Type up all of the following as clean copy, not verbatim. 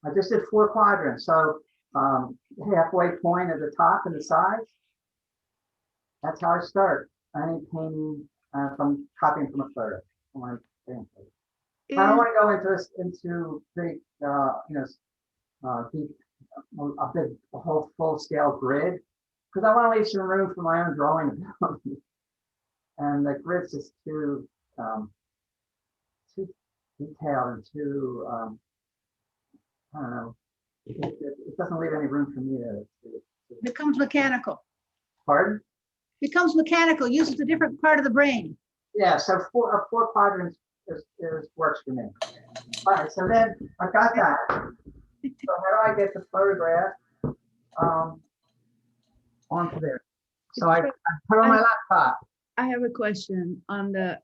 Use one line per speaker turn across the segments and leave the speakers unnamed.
I just did 4 quadrants. So halfway point at the top and the sides. That's how I start. Any painting from copying from a photo. I don't want to go into big, deep, a whole full scale grid, because I want to leave some room for my own drawing ability. And the grid's just too detailed and too I don't know. It doesn't leave any room for me to
becomes mechanical.
Pardon?
Becomes mechanical. Uses a different part of the brain.
Yeah. So 4 quadrants works for me. All right. So then I've got that. So how do I get the photograph onto there? So I put on my laptop.
I have a question on the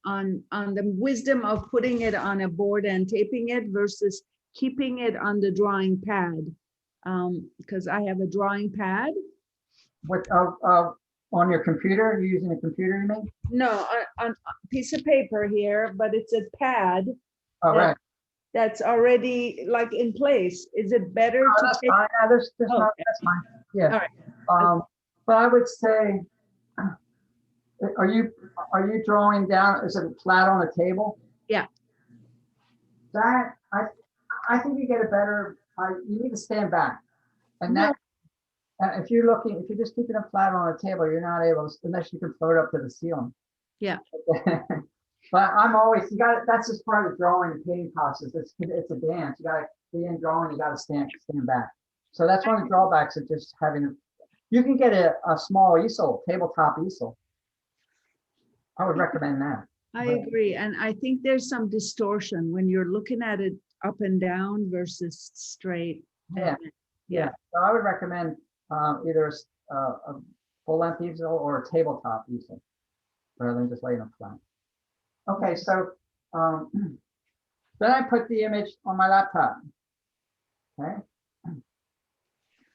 wisdom of putting it on a board and taping it versus keeping it on the drawing pad. Because I have a drawing pad.
What on your computer? Are you using a computer, you mean?
No, on a piece of paper here, but it's a pad.
Oh, right.
That's already like in place. Is it better to
that's
take?
fine. That's fine. Yeah.
All right.
But I would say, are you drawing down? Is it flat on a table?
Yeah.
That I think you get a better. You need to stand back, and that if you're just keeping it flat on a table, you're not able to, unless you can float up to the ceiling.
Yeah.
But that's just part of the drawing and painting process. It's a dance. You got to be in drawing. You got to stand back. So that's one of the drawbacks of just having. You can get a small easel, tabletop easel. I would recommend that.
I agree, and I think there's some distortion when you're looking at it up and down versus straight.
Yeah. So I would recommend either a full-length easel or a tabletop easel, rather than just laying it flat. Okay, so then I put the image on my laptop. Okay,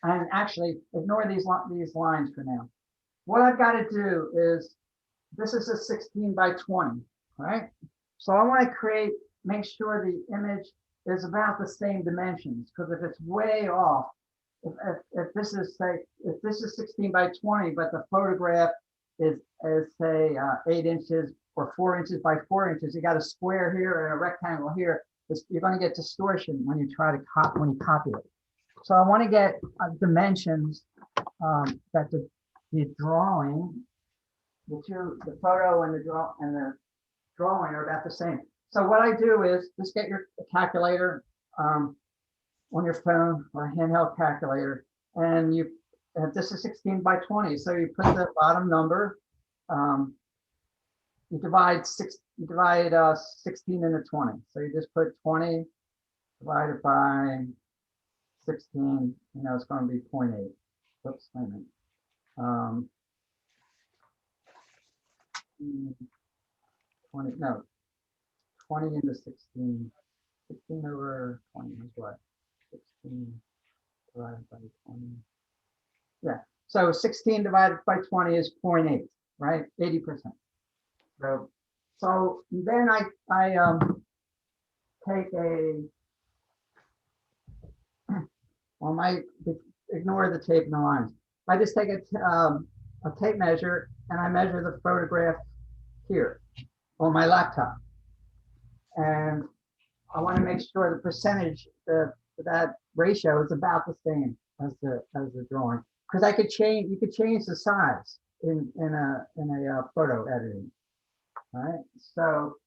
and actually ignore these lines for now. What I've got to do is, this is a 16 by 20, right? So I want to make sure the image is about the same dimensions, because if it's way off, if this is 16 by 20, but the photograph is say 8 inches or 4 inches by 4 inches, you got a square here and a rectangle here. You're going to get distortion when you try to copy it. So I want to get dimensions that the drawing, the photo and the drawing are about the same. So what I do is just get your calculator on your phone or a handheld calculator, and this is 16 by 20. So you put the bottom number, you divide 16 into 20. So you just put 20 divided by 16, it's going to be 0.8. Oops, wait a minute. 20 into 16. 16 over 20 is what? 16 divided by 20. Yeah. So 16 divided by 20 is 0.8, right? 80%. So then I take ignore the tape and the lines. I just take a tape measure and I measure the photograph here on my laptop. And I want to make sure the percentage, that ratio is about the same as the drawing. Because you could change the size in a photo editing. All right. So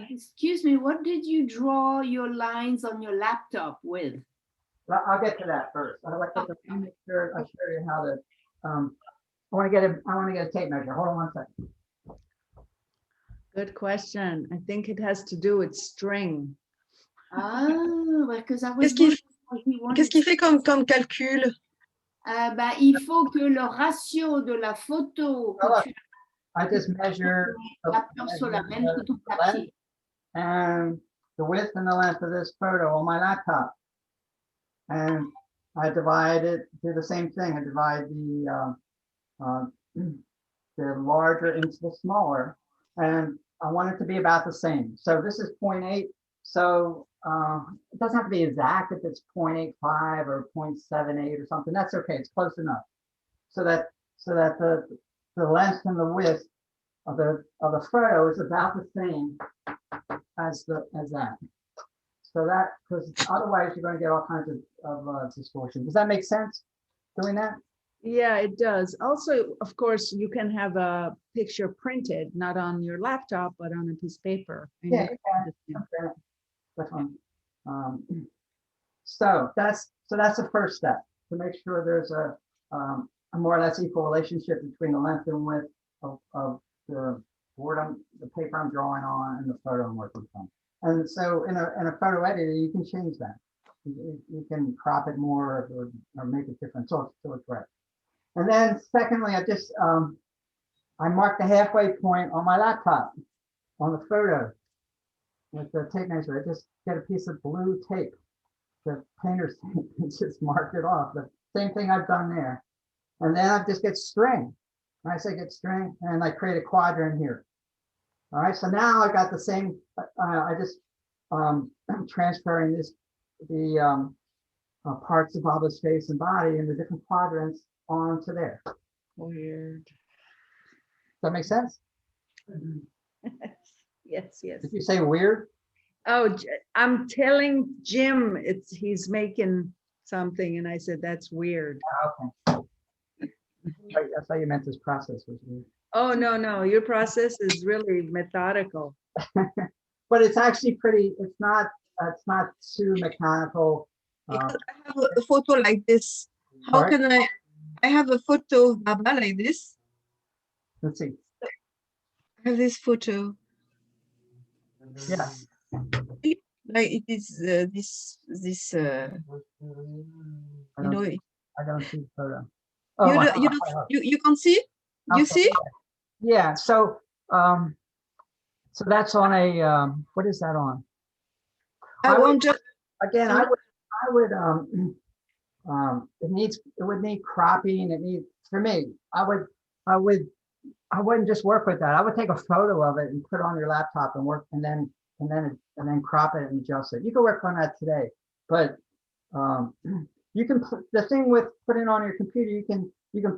excuse me, what did you draw your lines on your laptop with?
I'll get to that first. I'd like to make sure I show you how to. I want to get a tape measure. Hold on one second.
Good question. I think it has to do with string.
Because I was.
Qu'est-ce qu'il fait comme calcul?
Il faut que le ratio de la photo
I just measure and the width and the length of this photo on my laptop, and I divide it, do the same thing. I divide the larger into the smaller, and I want it to be about the same. So this is 0.8. So it doesn't have to be exact. If it's 0.85 or 0.78 or something, that's okay. It's close enough. So that the length and the width of the photo is about the same as that. So that, because otherwise you're going to get all kinds of distortion. Does that make sense? Doing that?
Yeah, it does. Also, of course, you can have a picture printed, not on your laptop, but on a piece of paper. And
Yeah,
you can-
okay. That's fine. So that's the first step, to make sure there's a more or less equal relationship between the length and width of the the paper I'm drawing on and the photo I'm working from. And so in a photo editor, you can change that. You can crop it more or make it different, so it's right. And then secondly, I marked the halfway point on my laptop on the photo with the tape measure. I just get a piece of blue tape, the painter's tape, and just mark it off. The same thing I've done there. And then I just get string. When I say get string, and I create a quadrant here. All right, so now I got the same, I just I'm transferring the parts of Baba's face and body in the different quadrants onto there. Does
Weird.
that make sense?
Yes, yes.
Did you say weird?
Oh, I'm telling Jim he's making something, and I said that's weird.
Okay. I thought you meant this process was weird.
Oh, no, your process is really methodical.
But it's actually pretty, it's not too mechanical.
Because I have a photo like this. How
Sorry?
can I have a photo of Baba like this.
Let's see.
I have this photo.
Yeah.
Like it is this
I
you know,
I don't see the photo.
you
Oh,
don't, you can't see? You
okay.
see?
Yeah, so that's on a what is that on?
I
I
want just
Again, I would it would need cropping. It needs, for me, I wouldn't just work with that. I would take a photo of it and put it on your laptop and work, and then crop it and adjust it. You can work on that today, but you can, the thing with putting on your computer, you can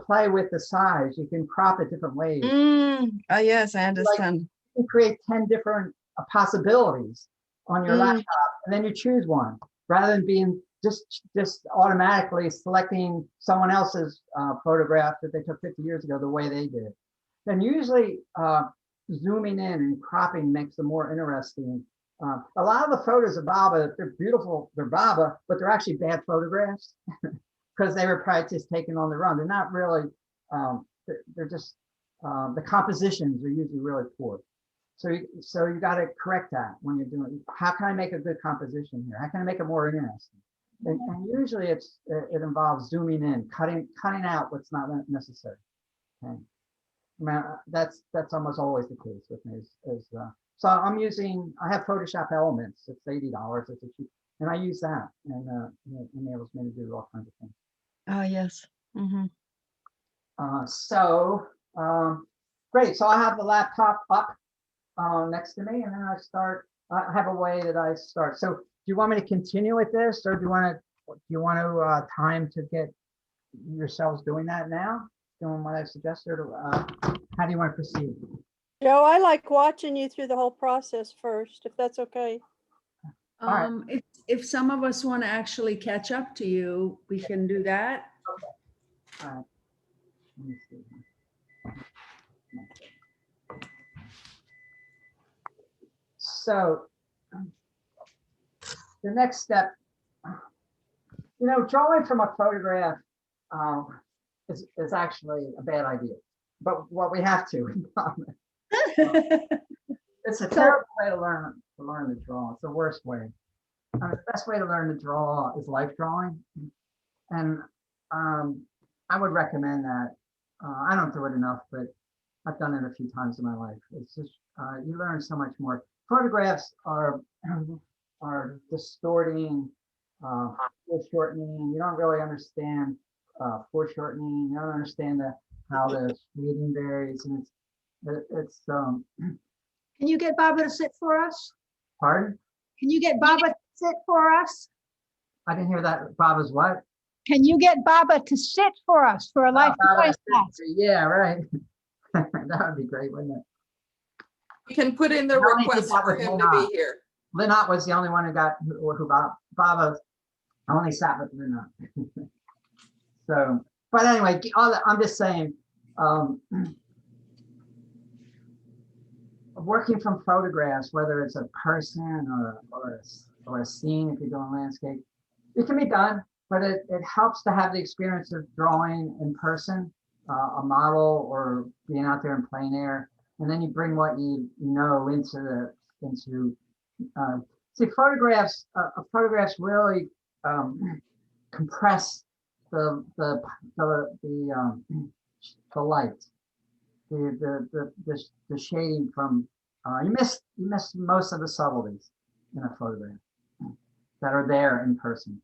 play with the size. You can crop it different ways.
yes, I understand.
You can create 10 different possibilities on your laptop, and then you choose one rather than being just automatically selecting someone else's photograph that they took 50 years ago the way they did. Then usually zooming in and cropping makes them more interesting. A lot of the photos of Baba, they're beautiful, they're Baba, but they're actually bad photographs because they were probably just taken on the run. They're not really, they're just, the compositions are usually really poor. So you got to correct that when you're doing, how can I make a good composition here? How can I make it more interesting? And usually it involves zooming in, cutting out what's not necessary. Okay. I mean, that's almost always the case with me. So I have Photoshop Elements. It's $80. It's a cheap, and I use that, and it enables me to do all kinds of things.
Oh yes.
Great. So I have the laptop up next to me, and then I have a way that I start. So do you want me to continue with this, or do you want to time to get yourselves doing that now? Doing what I suggested, or how do you want to proceed?
Joe, I like watching you through the whole process first, if that's okay.
right.
If some of us want to actually catch up to you, we can do that.
All right. Let me see. So the next step, drawing from a photograph is actually a bad idea, but what we have to. It's a terrible way to learn to draw. It's the worst way. The best way to learn to draw is life drawing, and I would recommend that. I don't do it enough, but I've done it a few times in my life. It's just you learn so much more. Photographs are distorting, foreshortening. You don't really understand foreshortening. You don't understand how the shading varies, and it's
Can you get Baba to sit for us?
Pardon?
Can you get Baba to sit for us?
I didn't hear that. Baba's what?
Can you get Baba to sit for us for a life
Baba,
voice class?
yeah, right. That would be great, wouldn't it?
You can put in the
The only
request
thing that
for
was
him
going
to
on.
be here.
Lynette was the only one who Baba only sat with Lynette. So, but anyway, I'm just saying, working from photographs, whether it's a person or a scene, if you're doing landscape, it can be done, but it helps to have the experience of drawing in person, a model or being out there in plein air, and then you bring what you know into see photographs. Photographs really compress the light, the shading from. You miss most of the subtleties in a photograph that are there in person.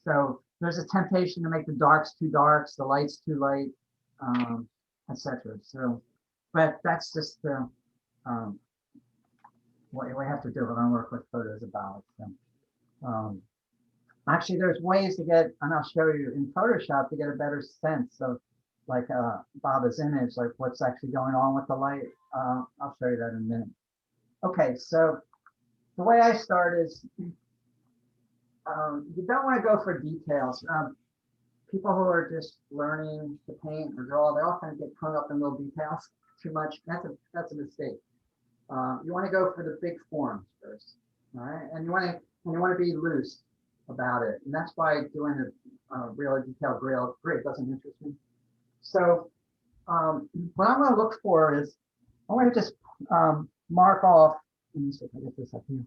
So there's a temptation to make the darks too darks, the lights too light, etc. So, but that's just what we have to do when I work with photos about. So, actually, there's ways to get, and I'll show you in Photoshop to get a better sense of like Baba's image, like what's actually going on with the light. I'll show you that in a minute. Okay, so the way I start is you don't want to go for details. People who are just learning to paint or draw, they often get hung up in little details too much. That's a mistake. You want to go for the big forms first, all right? And you want to be loose about it, and that's why doing a really detailed grid doesn't interest me. So what I'm going to look for is I'm going to just mark off. Let me see if I get this up here.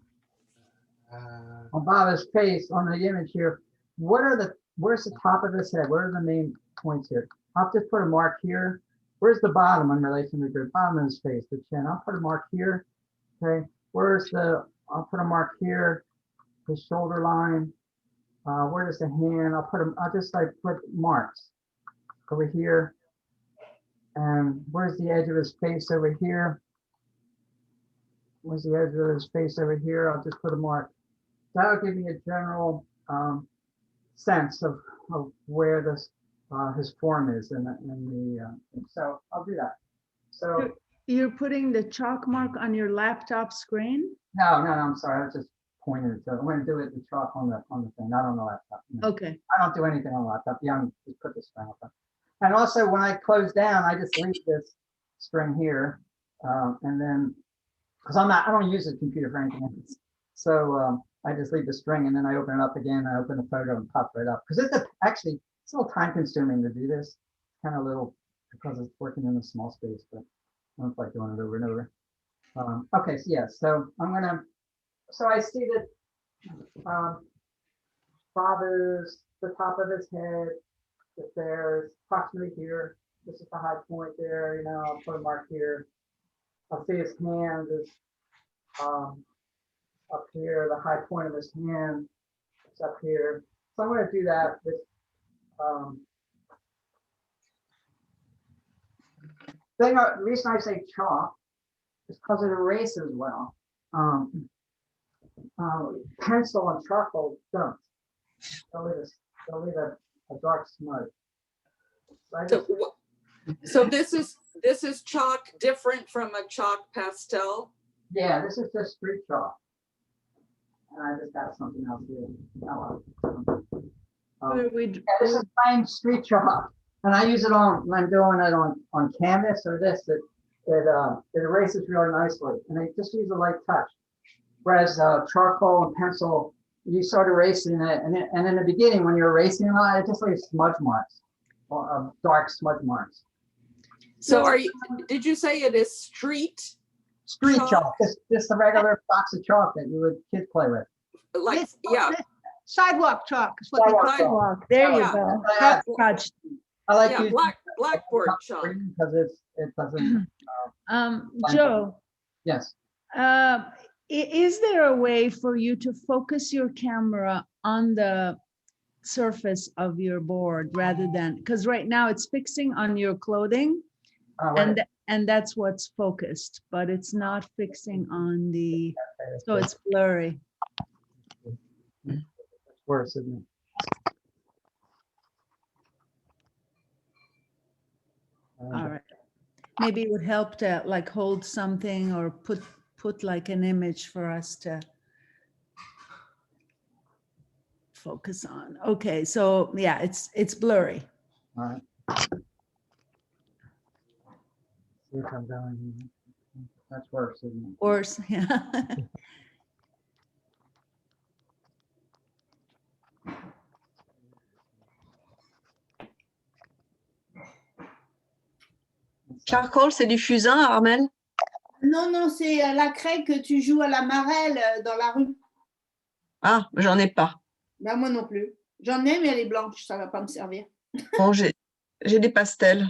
On Baba's face on the image here, where's the top of his head? What are the main points here? I'll just put a mark here. Where's the bottom in relation to the bottom of his face, the chin? I'll put a mark here. Okay. I'll put a mark here, the shoulder line. Where's the hand? I'll just like put marks over here. And where's the edge of his face over here? Where's the edge of his face over here? I'll just put a mark. That'll give me a general sense of where this his form is so I'll do that. So
You're putting the chalk mark on your laptop screen?
no, I'm sorry. I was just pointing it. I'm going to do it the chalk on the thing, not on the laptop. No.
Okay.
I don't do anything on the laptop. Yeah, I'm just put this string up. And also when I close down, I just leave this string here. And then, because I don't use the computer for anything else. So I just leave the string and then I open it up again. I open the photo and pop right up. Because it's a little time consuming to do this. Kind of little, because it's working in a small space, but I don't like doing it over and over. Okay, so yeah, so I see that Baba's, the top of his head, if there's approximately here, this is the high point there, I'll put a mark here. I'll see his hand is up here, the high point of his hand is up here. So I'm going to do that with the reason I say chalk is because it erases well. Pencil and charcoal don't. They'll leave a dark smudge.
So this is chalk different from a chalk pastel?
Yeah, this is just street chalk. And I just got something else here. This is plain street chalk. And I use it when I'm doing it on canvas or this, it erases really nicely. And I just use a light touch. Whereas charcoal and pencil, you start erasing it. And in the beginning, when you're erasing it just leaves smudge marks, dark smudge marks.
So did you say it is street
chalk? Just the regular box of chalk that kids play with.
Like, yeah.
Sidewalk chalk is what they call it.
Sidewalk, there you
Yeah.
go.
Yeah.
Touch.
I like
Yeah,
using
blackboard chalk.
because it doesn't.
Joe,
Yes.
is there a way for you to focus your camera on the surface of your board rather than, because right now it's fixing on your clothing and that's what's focused, but it's not fixing on the, so it's blurry.
worse, isn't it?
All right. Maybe it would help to like hold something or put like an image for us to focus on. Okay, so yeah, it's blurry.
All right. See if I'm going. That's worse, isn't it?
Or yeah.
Charcoal, c'est du fusain, Armel?
Non, non, c'est la craie que tu joues à la marelle dans la rue.
Ah, j'en ai pas.
Ben, moi non plus. J'en ai, mais elle est blanche, ça va pas me servir.
Bon, j'ai des pastels.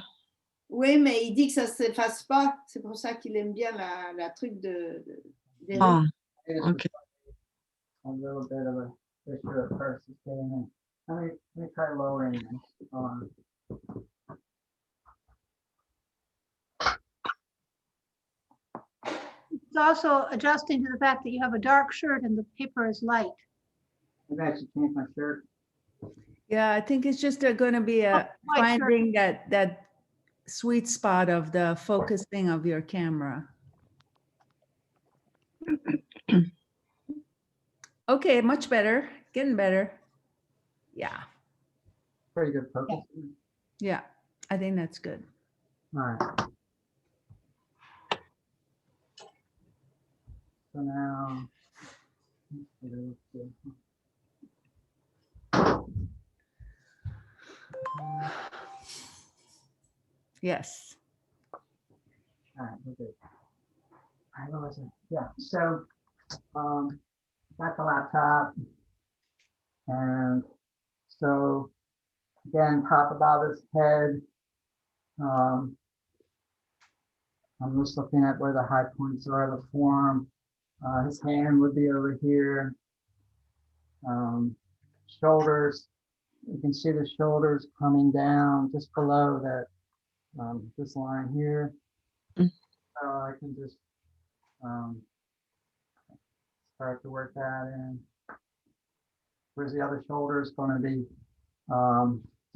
Oui, mais il dit que ça ne s'efface pas. C'est pour ça qu'il aime bien la truc des rues.
Ah,
It's
ok.
a little bit of a issue at first. It's getting in. Let me try lowering this.
It's also adjusting to the fact that you have a dark shirt and the paper is light.
Maybe I should change my shirt.
Yeah, I think it's just going to be a
white shirt.
finding that sweet spot of the focusing of your camera. Okay, much better. Getting better. Yeah.
Pretty good focus.
Yeah. I think that's good.
All right. So now. let's see.
Yes.
All right, we're good. All right, what was it? Yeah, so, got the laptop. And so, again, top about his head. I'm just looking at where the high points are of the form. His hand would be over here. Shoulders, you can see the shoulders coming down just below that, this line here.
Mm.
So I can just start to work that in. Where's the other shoulder is going to be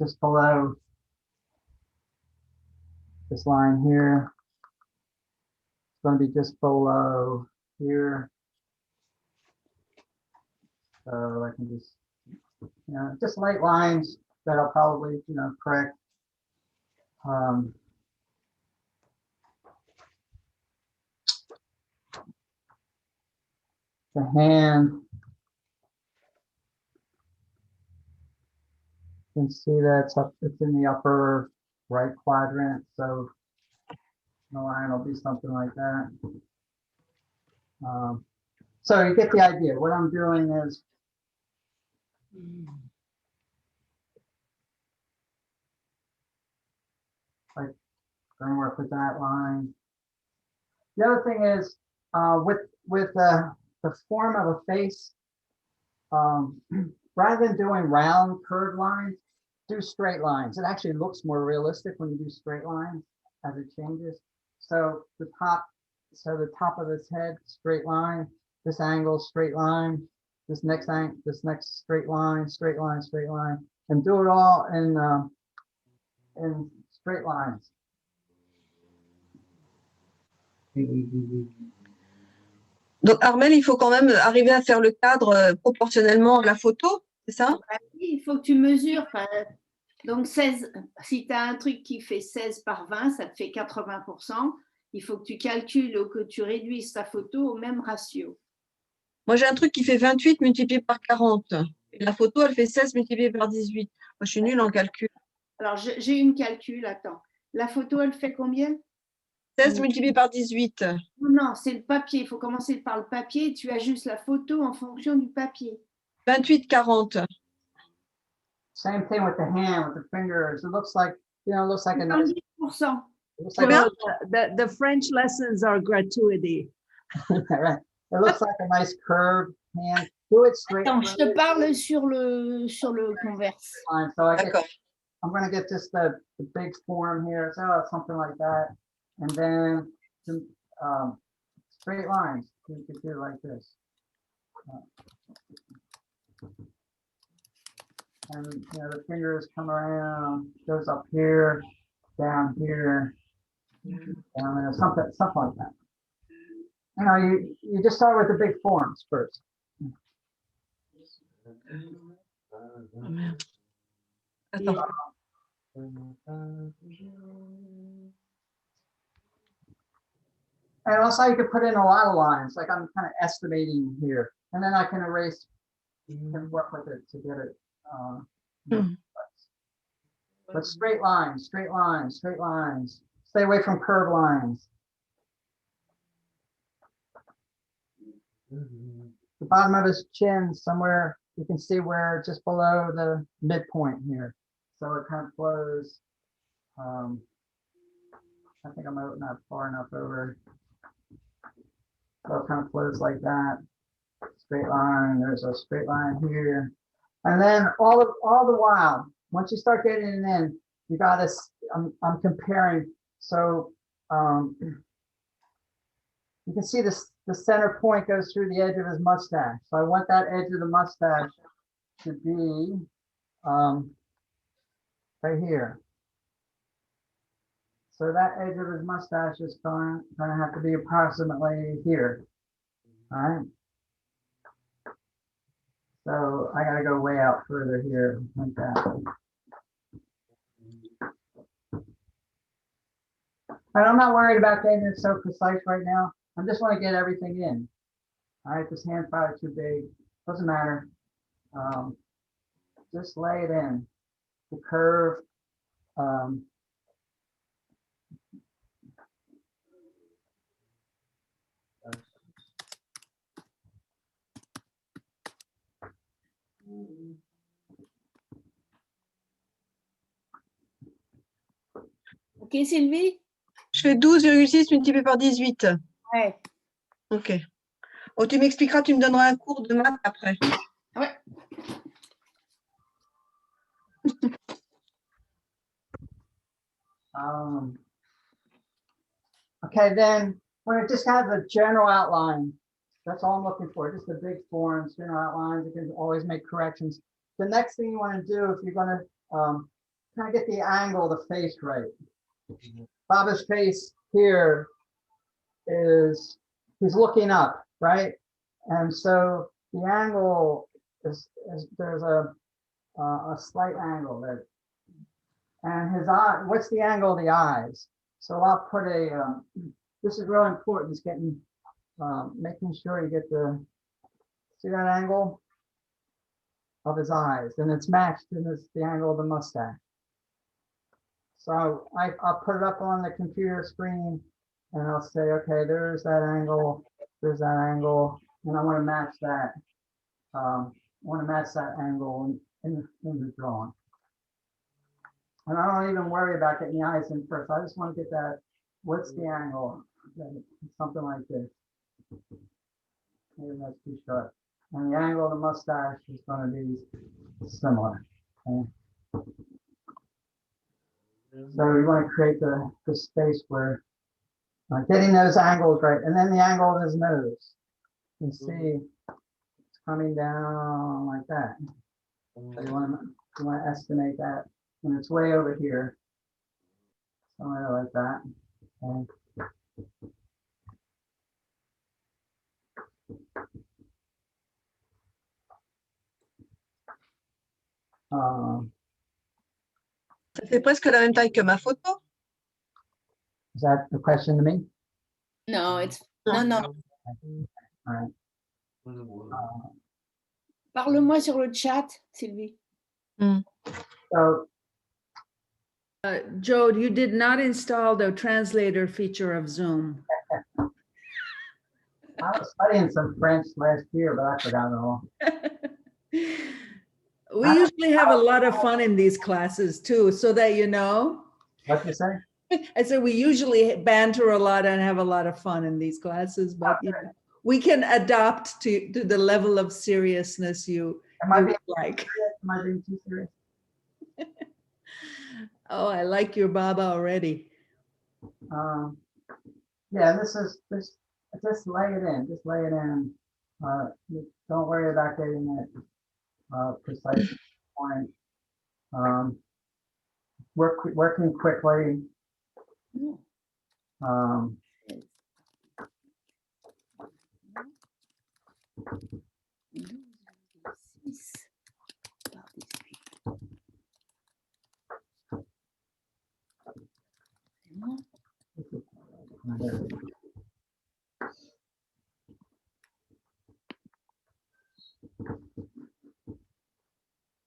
just below this line here. It's going to be just below here. So I can just, just light lines that I'll probably, correct. The hand, you can see that's up, it's in the upper right quadrant, so the line will be something like that. So you get the idea. What I'm doing is like going to work with that line. The other thing is with the form of a face, rather than doing round curved lines, do straight lines. It actually looks more realistic when you do straight lines as it changes. So the top of his head, straight line. This angle, straight line. This next straight line, straight line, straight line, and do it all in straight lines.
Donc, Armel, il faut quand même arriver à faire le cadre proportionnellement à la photo, c'est ça?
Il faut que tu mesures. Donc 16, si tu as un truc qui fait 16 par 20, ça te fait 80%. Il faut que tu calcules ou que tu réduises ta photo au même ratio.
Moi, j'ai un truc qui fait 28 multiplié par 40. Et la photo, elle fait 16 multiplié par 18. Moi, je suis nulle en calcul.
Alors, j'ai une calcul, attends. La photo, elle fait combien?
16 multiplié par 18.
Non, c'est le papier. Il faut commencer par le papier. Tu ajustes la photo en fonction du papier.
28, 40.
Same thing with the hand, with the fingers. It looks like, it looks like a nice.
70%.
It looks
So
like
the French lessons are gratuity.
right. It looks like a nice curved hand. Do it straight.
Attends, je te parle sur le converse.
Line. So
D'accord.
I'm going to get just the big form here. So something like that. And then some straight lines. You could do it like this. And, you know, the fingers come around, goes up here, down here, down there, something like that. You know, you just start with the big forms first.
Oh, merde. Attends.
And also you could put in a lot of lines, like I'm kind of estimating here, and then I can erase and work with it to get it. But straight lines, straight lines, straight lines. Stay away from curved lines. The bottom of his chin, somewhere you can see where just below the midpoint here. So it kind of flows. I think I'm not far enough over. So it kind of flows like that. Straight line. There's a straight line here. And then all the while, once you start getting it in, you got to. I'm comparing. So you can see this. The center point goes through the edge of his mustache. So I want that edge of the mustache to be right here. So that edge of his mustache is going to have to be approximately here. All right. So I got to go way out further here like that. And I'm not worried about getting it so precise right now. I just want to get everything in. All right, this hand's probably too big. Doesn't matter. Just lay it in. The curve.
Ok, Sylvie?
Je fais 12,6 multiplié par 18.
Ouais.
Ok. Oh, tu m'expliqueras, tu me donneras un cours de maths après.
Ouais.
Okay, then when it just has a general outline, that's all I'm looking for. Just the big forms, general outlines. You can always make corrections. The next thing you want to do, if you're going to kind of get the angle of the face right. Baba's face here is, he's looking up, right? And so the angle is there's a slight angle there. And his eye, what's the angle of the eyes? So I'll put a, this is really important, is getting, making sure you get see that angle of his eyes, and it's matched in the angle of the mustache. So I'll put it up on the computer screen and I'll say, okay, there's that angle, and I want to match that. Angle in the drawing. And I don't even worry about getting the eyes in first. I just want to get that, what's the angle? Something like this. Maybe that's too sharp. And the angle of the mustache is going to be similar. Okay? So we want to create the space where getting those angles right. And then the angle of his nose. You can see it's coming down like that. So you want to estimate that when it's way over here. Somewhere like that. Okay.
Ça fait presque la même taille que ma photo.
Is that the question to me?
No, it's no.
All right.
Parle-moi sur le chat, Sylvie.
So
Joe, you did not install the translator feature of Zoom.
I was studying some French last year, but I forgot it all.
We usually have a lot of fun in these classes too, so that you know.
What'd you say?
I said we usually banter a lot and have a lot of fun in these classes, but you know, we can adapt to the level of seriousness you
Being
like.
Am I being too serious?
Oh, I like your Baba already.
Yeah, this just lay it in. Just lay it in. Don't worry about getting it precise point. Working quickly.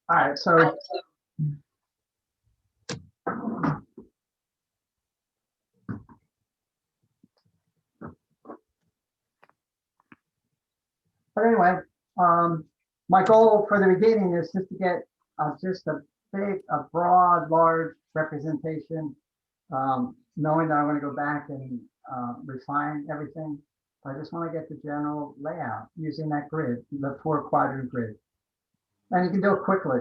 All right, so but anyway, my goal for the beginning is just to get just a broad, large representation, knowing that I'm going to go back and refine everything. I just want to get the general layout using that grid, the 4-quadrant grid. And you can do it quickly.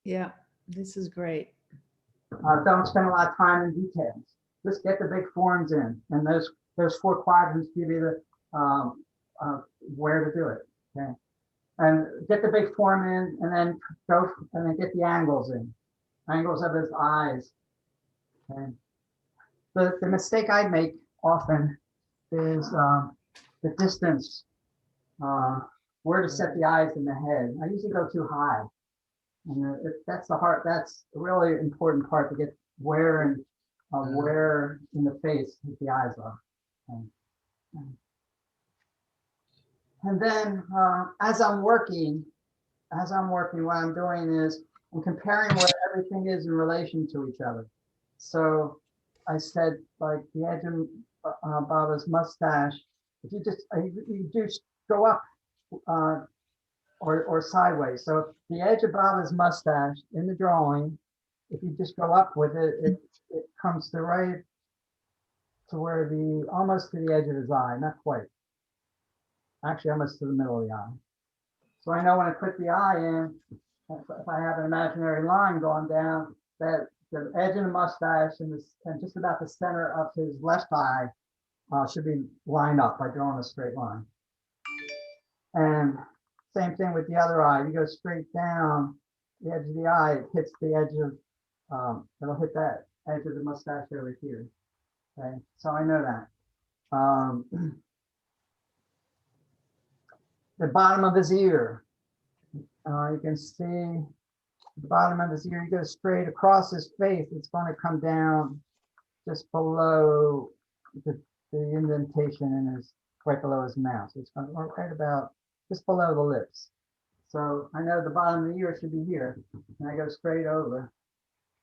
Yeah, this is great.
Don't spend a lot of time in details. Just get the big forms in, and those 4 quadrants give you the where to do it. Okay, and get the big form in, and then go and then get the angles in, angles of his eyes. Okay, the mistake I make often is the distance, where to set the eyes in the head. I usually go too high. And that's that's a really important part, to get where in the face the eyes are. And then as I'm working, what I'm doing is I'm comparing where everything is in relation to each other. So I said, like the edge of Baba's mustache, if you just go up or sideways. So the edge of Baba's mustache in the drawing, if you just go up with it, it comes to right to where almost to the edge of his eye, not quite. Actually, almost to the middle of the eye. So I know when I put the eye in, if I have an imaginary line going down, that the edge of the mustache and just about the center of his left eye should be lined up by drawing a straight line. And same thing with the other eye. You go straight down the edge of the eye, it hits the edge of, it'll hit that edge of the mustache over here. Okay, so I know that. The bottom of his ear, you can see the bottom of his ear. You go straight across his face, it's going to come down just below the indentation in right below his mouth. So it's going to work right about just below the lips. So I know the bottom of the ear should be here, and I go straight over.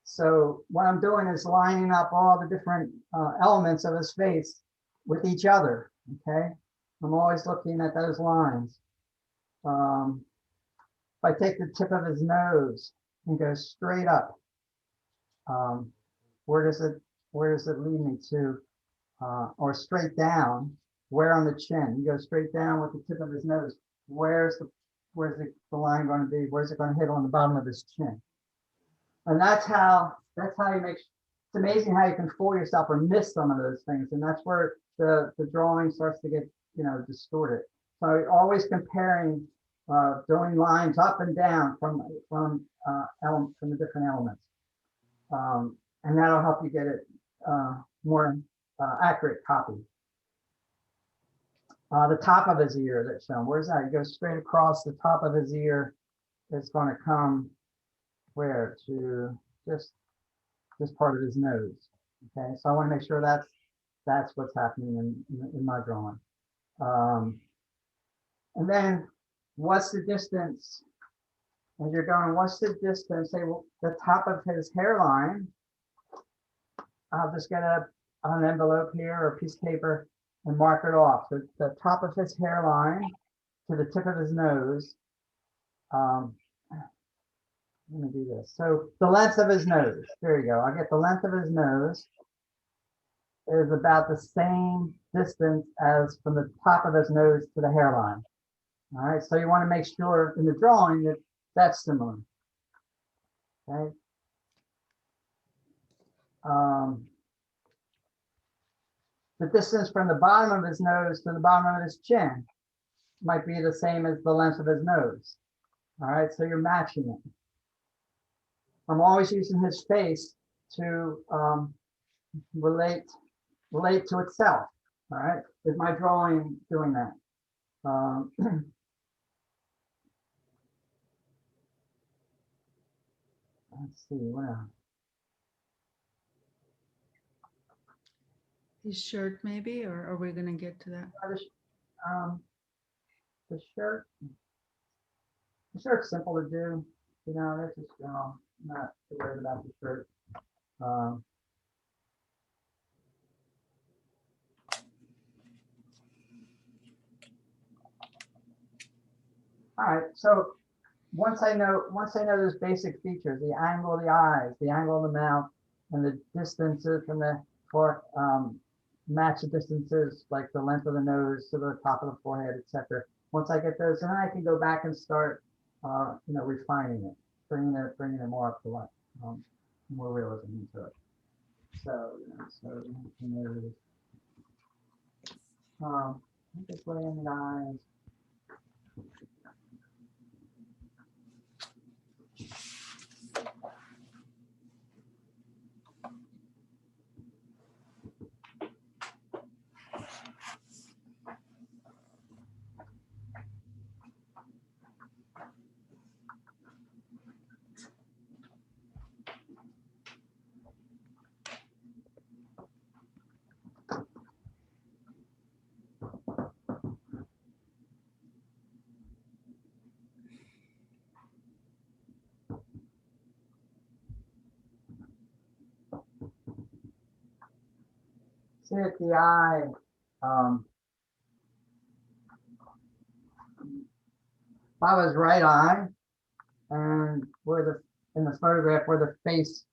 So what I'm doing is lining up all the different elements of his face with each other. Okay, I'm always looking at those lines. If I take the tip of his nose and go straight up, where does it lead me to? Or straight down, where on the chin? You go straight down with the tip of his nose. Where's the line going to be? Where's it going to hit on the bottom of his chin? And that's how you make. It's amazing how you can fool yourself or miss some of those things, and that's where the drawing starts to get distorted. So always comparing, doing lines up and down from the different elements, and that'll help you get it more accurate copy. The top of his ear that's shown. Where's that? You go straight across the top of his ear. It's going to come where to just this part of his nose. Okay, so I want to make sure that's what's happening in my drawing. And then what's the distance? As you're going, what's the distance? Say, well, the top of his hairline. I'll just get an envelope here or a piece of paper and mark it off. The top of his hairline to the tip of his nose. I'm going to do this. So the length of his nose. There you go. I get the length of his nose is about the same distance as from the top of his nose to the hairline. All right. So you want to make sure in the drawing that that's similar. Okay. The distance from the bottom of his nose to the bottom of his chin might be the same as the length of his nose. All right, so you're matching it. I'm always using his face to relate to itself. All right, is my drawing doing that? Let's see, what else?
His shirt maybe, or are we gonna get to that?
The shirt. The shirt's simple to do. You know, that's just not too worried about the shirt. All right, so once I know those basic features, the angle of the eyes, the angle of the mouth, and the distances from the for match the distances like the length of the nose to the top of the forehead, etc. Once I get those, then I can go back and start refining it, bringing it more up to life, more realism into it. So there's just laying the eyes. See at the eye, if I was right eye, and in the photograph where the face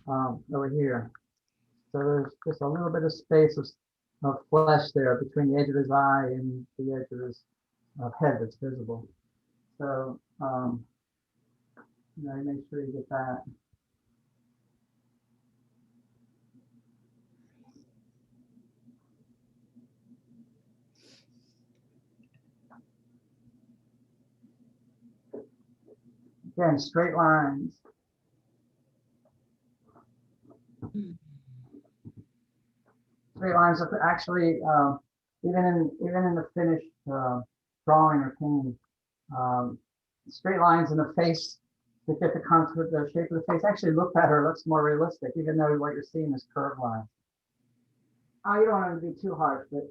over here. So there's just a little bit of space of flesh there between the edge of his eye and the edge of his head that's visible. So you make sure you get that. Again, straight lines. Straight lines are actually even in the finished drawing or painting, straight lines in the face to get the contour, the shape of the face actually look better, looks more realistic, even though what you're seeing is curved lines. Oh, you don't want to be too harsh, but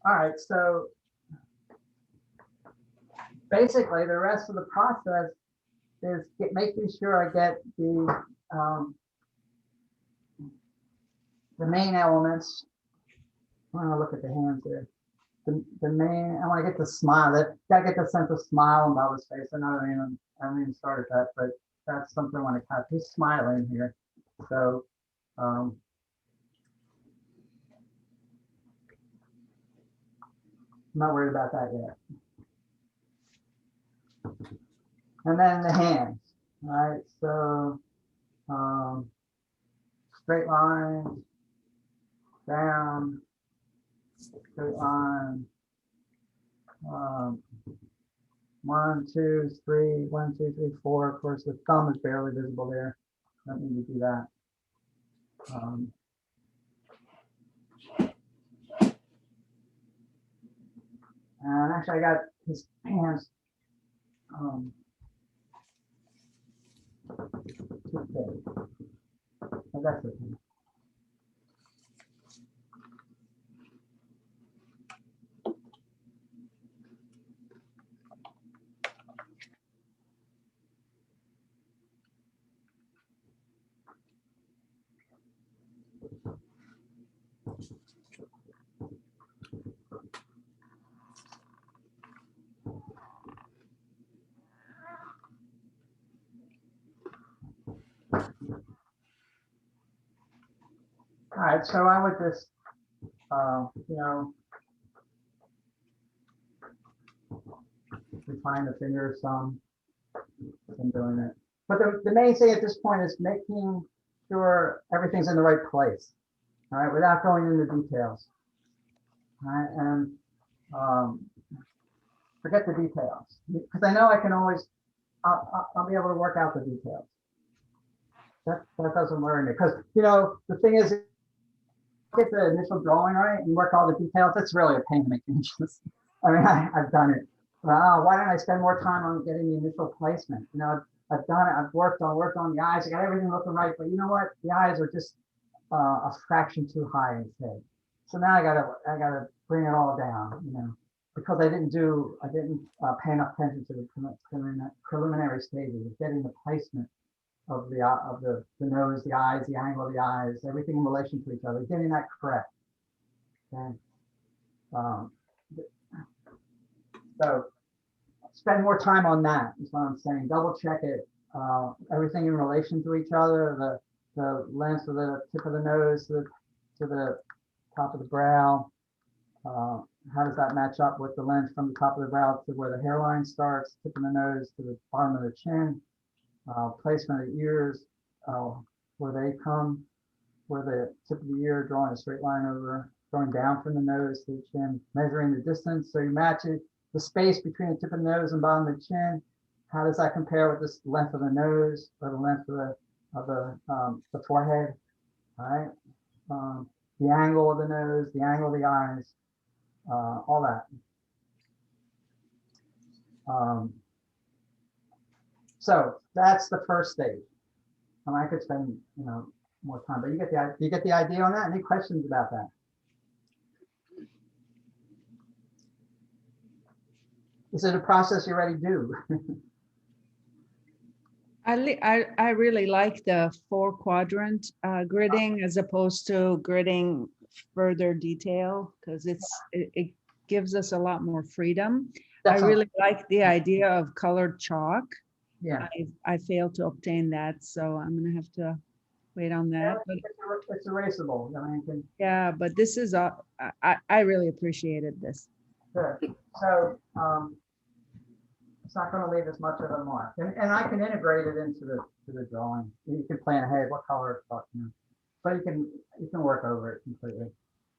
all right, so basically the rest of the process is making sure I get the main elements. I want to look at the hands there. The main, I want to get the smile. Gotta get the sense of smile on Baba's face. I haven't even started that, but that's something I want to catch. He's smiling here, so I'm not worried about that yet. And then the hands. All right, so straight lines down, straight line. 1, 2, 3, 1, 2, 3, 4. Of course, the thumb is barely visible there. Don't need to do that. And actually, I got his hands too big. Oh, that's okay. All right, so I would just, refine the fingers some in doing it. But the main thing at this point is making sure everything's in the right place, all right, without going into details. All right, and forget the details, because I know I can always, I'll be able to work out the details. That doesn't worry me, because, you know, the thing is, get the initial drawing right and work all the details, that's really a pain to make images. I mean, I've done it. Why don't I spend more time on getting the initial placement? You know, I've done it. I've worked on the eyes. I got everything looking right, but you know what? The eyes are just a fraction too high in his head. So now I gotta bring it all down. You know, because I didn't pay enough attention to the preliminary stages of getting the placement of the nose, the eyes, the angle of the eyes, everything in relation to each other, getting that correct. Okay. So spend more time on that is what I'm saying. Double check it. Everything in relation to each other, the length of the tip of the nose to the top of the brow. How does that match up with the length from the top of the brow to where the hairline starts, tip of the nose to the bottom of the chin? Placement of the ears, where they come, where the tip of the ear, drawing a straight line over, going down from the nose to the chin, measuring the distance. So you match it, the space between the tip of the nose and bottom of the chin. How does that compare with this length of the nose or the length of the forehead? All right. The angle of the nose, the angle of the eyes, all that. So that's the first stage. And I could spend, you know, more time, but you get the idea on that? Any questions about that? Is it a process you already do?
I really like the 4-quadrant gridding as opposed to gridding further detail, because it gives us a lot more freedom. I really like the idea of colored chalk.
Yeah.
I failed to obtain that, so I'm gonna have to wait on that. But
it's erasable. I mean,
yeah, but this is I really appreciated this.
good. So it's not going to leave as much of a mark, and I can integrate it into the drawing. You can plan ahead what color, but you can work over it completely.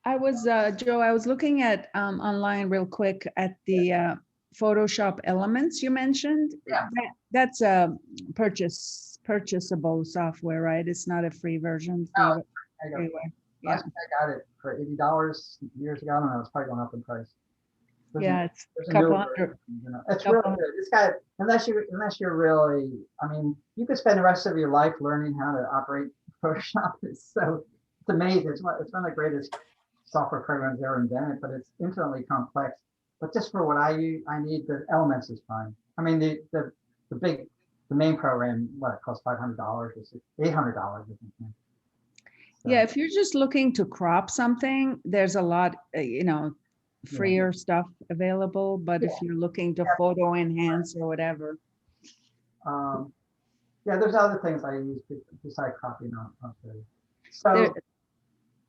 I was Joe. I was looking at online real quick at the Photoshop elements you mentioned.
Yeah.
That's a purchasable software, right? It's not a free version.
No,
Yeah.
I got it for $80 years ago. I don't know. It's probably going up in price.
Yeah, it's
There's
a
a
couple
newer
hundred.
version, you know. It's really good. This guy, unless you're really, I mean, you could spend the rest of your life learning how to operate Photoshop. It's amazing. It's one of the greatest software programs ever invented, but it's infinitely complex. But just for what I need, the elements is fine. I mean, the main program, what it costs $500 or $800 or something. So,
yeah, if you're just looking to crop something, there's a lot, you know, freer stuff available. But if you're looking to photo enhance or whatever.
Yeah, there's other things I use besides copying on. So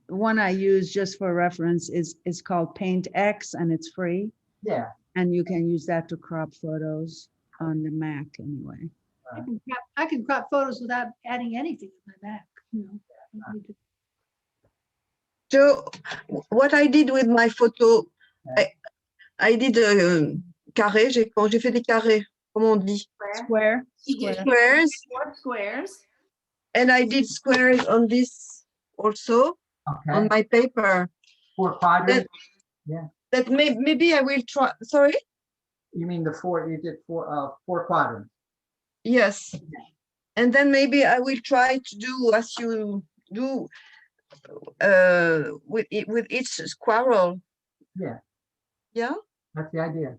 one I use just for reference is called Paint X, and it's free.
Yeah.
And you can use that to crop photos on the Mac anyway.
I can crop photos without adding anything to my Mac. You know.
Joe, what I did with my photo, I did carré, j'ai fait des carrés, comment on dit?
Square.
Squares.
Squares.
And I did squares on this also, on my paper.
4 quadrants? Yeah.
That maybe I will try, sorry?
You mean you did 4 quadrants?
Yes. And then maybe I will try to do as you do with each squirrel.
Yeah.
Yeah?
That's the idea.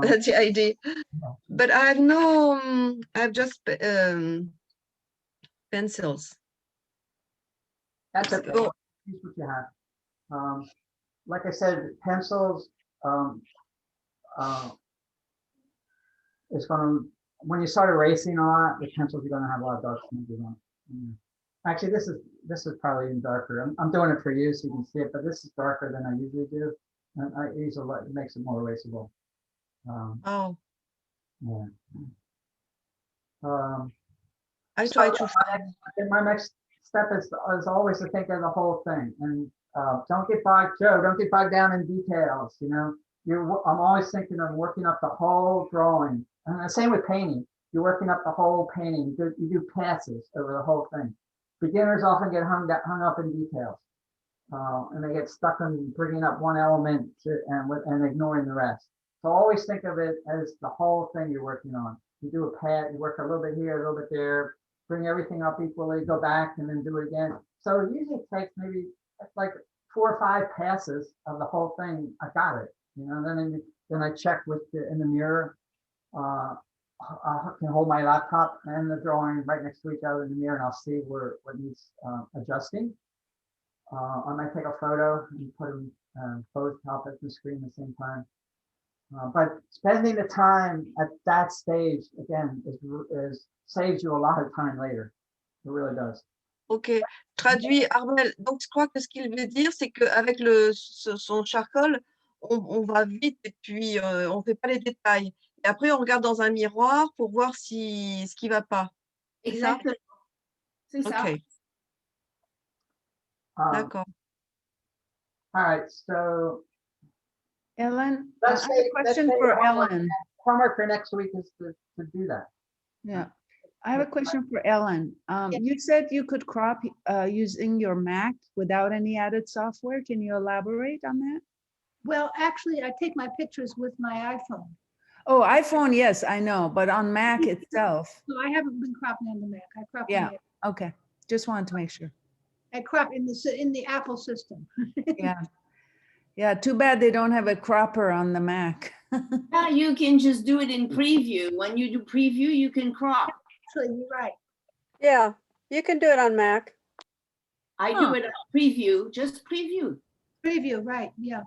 That's the idea. But I have no, I have just pencils.
That's okay. Use what you have. Like I said, pencils is going to, when you start erasing a lot, the pencils are going to have a lot of dark smudges on it. Actually, this is probably even darker. I'm doing it for you so you can see it, but this is darker than I usually do. And it makes it more erasable.
Oh.
Yeah.
I
So
try to.
my next step is always to think of the whole thing and don't get bogged, Joe, don't get bogged down in details, you know. I'm always thinking of working up the whole drawing. And the same with painting. You're working up the whole painting. You do passes over the whole thing. Beginners often get hung up in details. And they get stuck on bringing up one element and ignoring the rest. So always think of it as the whole thing you're working on. You do a pat, you work a little bit here, a little bit there, bring everything up equally, go back and then do it again. So it usually takes maybe like 4 or 5 passes of the whole thing. I got it, you know. Then I check in the mirror. I can hold my laptop and the drawing right next to each other in the mirror, and I'll see what needs adjusting. I might take a photo and put them both up at the screen at the same time. But spending the time at that stage again saves you a lot of time later. It really does.
Ok, traduit Armel. Donc, je crois que ce qu'il veut dire, c'est qu'avec son charcoal, on va vite et puis on ne fait pas les détails. Et après, on regarde dans un miroir pour voir ce qui ne va pas. C'est ça?
Exactement. C'est ça.
Ok, d'accord.
All right, so
Ellen, I
let's
have
say
a question for Ellen.
homework for next week is to do that.
Yeah, I have a question for Ellen. You said you could crop using your Mac without any added software. Can you elaborate on that?
Well, actually, I take my pictures with my iPhone.
Oh, iPhone, yes, I know, but on Mac itself.
So I haven't been cropping on the Mac. I crop on
Yeah.
the,
Okay, just wanted to make sure.
I crop in the Apple system.
Yeah. Yeah, too bad they don't have a cropper on the Mac.
Now you can just do it in preview. When you do preview, you can crop.
Actually, you're right.
Yeah, you can do it on Mac.
I
Huh.
do it on preview, just preview.
Preview, right, yeah.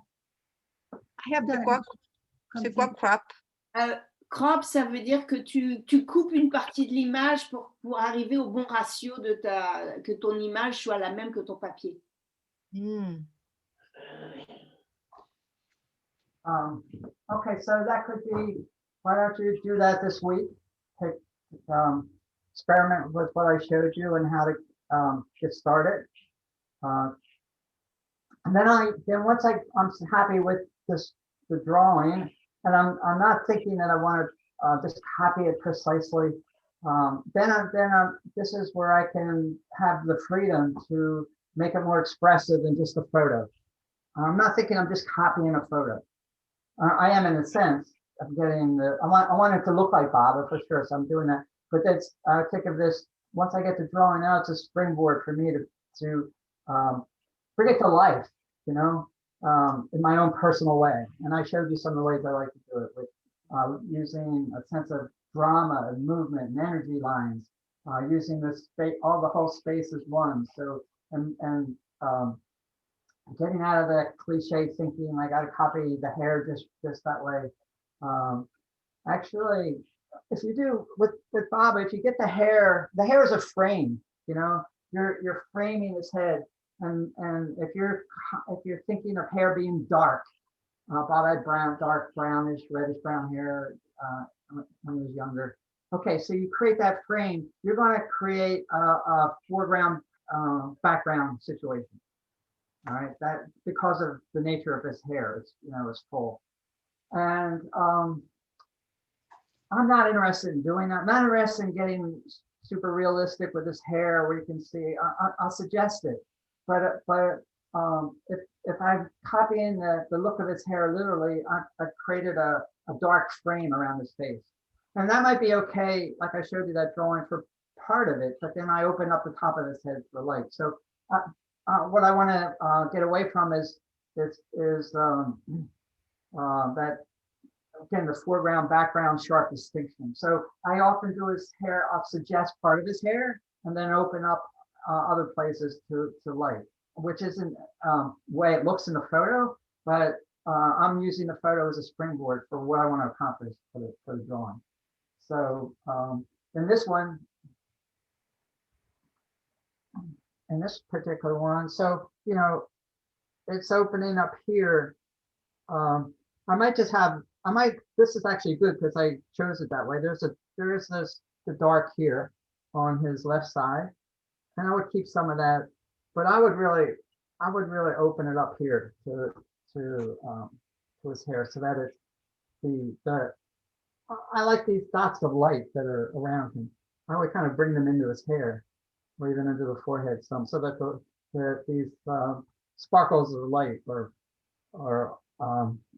I have done
C'est quoi crop?
Crop, ça veut dire que tu coupes une partie de l'image pour arriver au bon ratio que ton image soit la même que ton papier.
Okay, so that could be, why don't you do that this week? Experiment with what I showed you and how to get started. And then once I'm happy with the drawing, and I'm not thinking that I want to just copy it precisely. This is where I can have the freedom to make it more expressive than just a photo. I'm not thinking I'm just copying a photo. I am in a sense of getting I want it to look like Bob for sure, so I'm doing that. But I think of this, once I get the drawing out, it's a springboard for me to bring it to life, you know, in my own personal way. And I showed you some of the ways I like to do it with using a sense of drama and movement and energy lines, using the space, the whole space as one. So, and getting out of that cliche thinking I got to copy the hair just that way. Actually, if you do with Bob, if you get the hair is a frame. You know, you're framing his head, and if you're thinking of hair being dark, Bob had dark brownish, reddish brown hair when he was younger. Okay, so you create that frame. You're going to create a foreground background situation. All right, that because of the nature of his hair, it's full. And I'm not interested in doing that. I'm not interested in getting super realistic with his hair where you can see. I'll suggest it, but if I'm copying the look of his hair literally, I've created a dark frame around his face, and that might be okay. Like I showed you that drawing for part of it, but then I open up the top of his head for light. So. What I want to get away from is that again, the foreground background sharp distinction. So I often do his hair. I'll suggest part of his hair and then open up other places to light, which isn't way it looks in the photo, but I'm using the photo as a springboard for what I want to accomplish for the drawing. So in this one. In this particular one, so it's opening up here. This is actually good because I chose it that way. There is the dark here, on his left side, and I would keep some of that, but I would really open it up here to his hair so that it's the I like these dots of light that are around him. I would kind of bring them into his hair or even into the forehead some, so that these sparkles of light are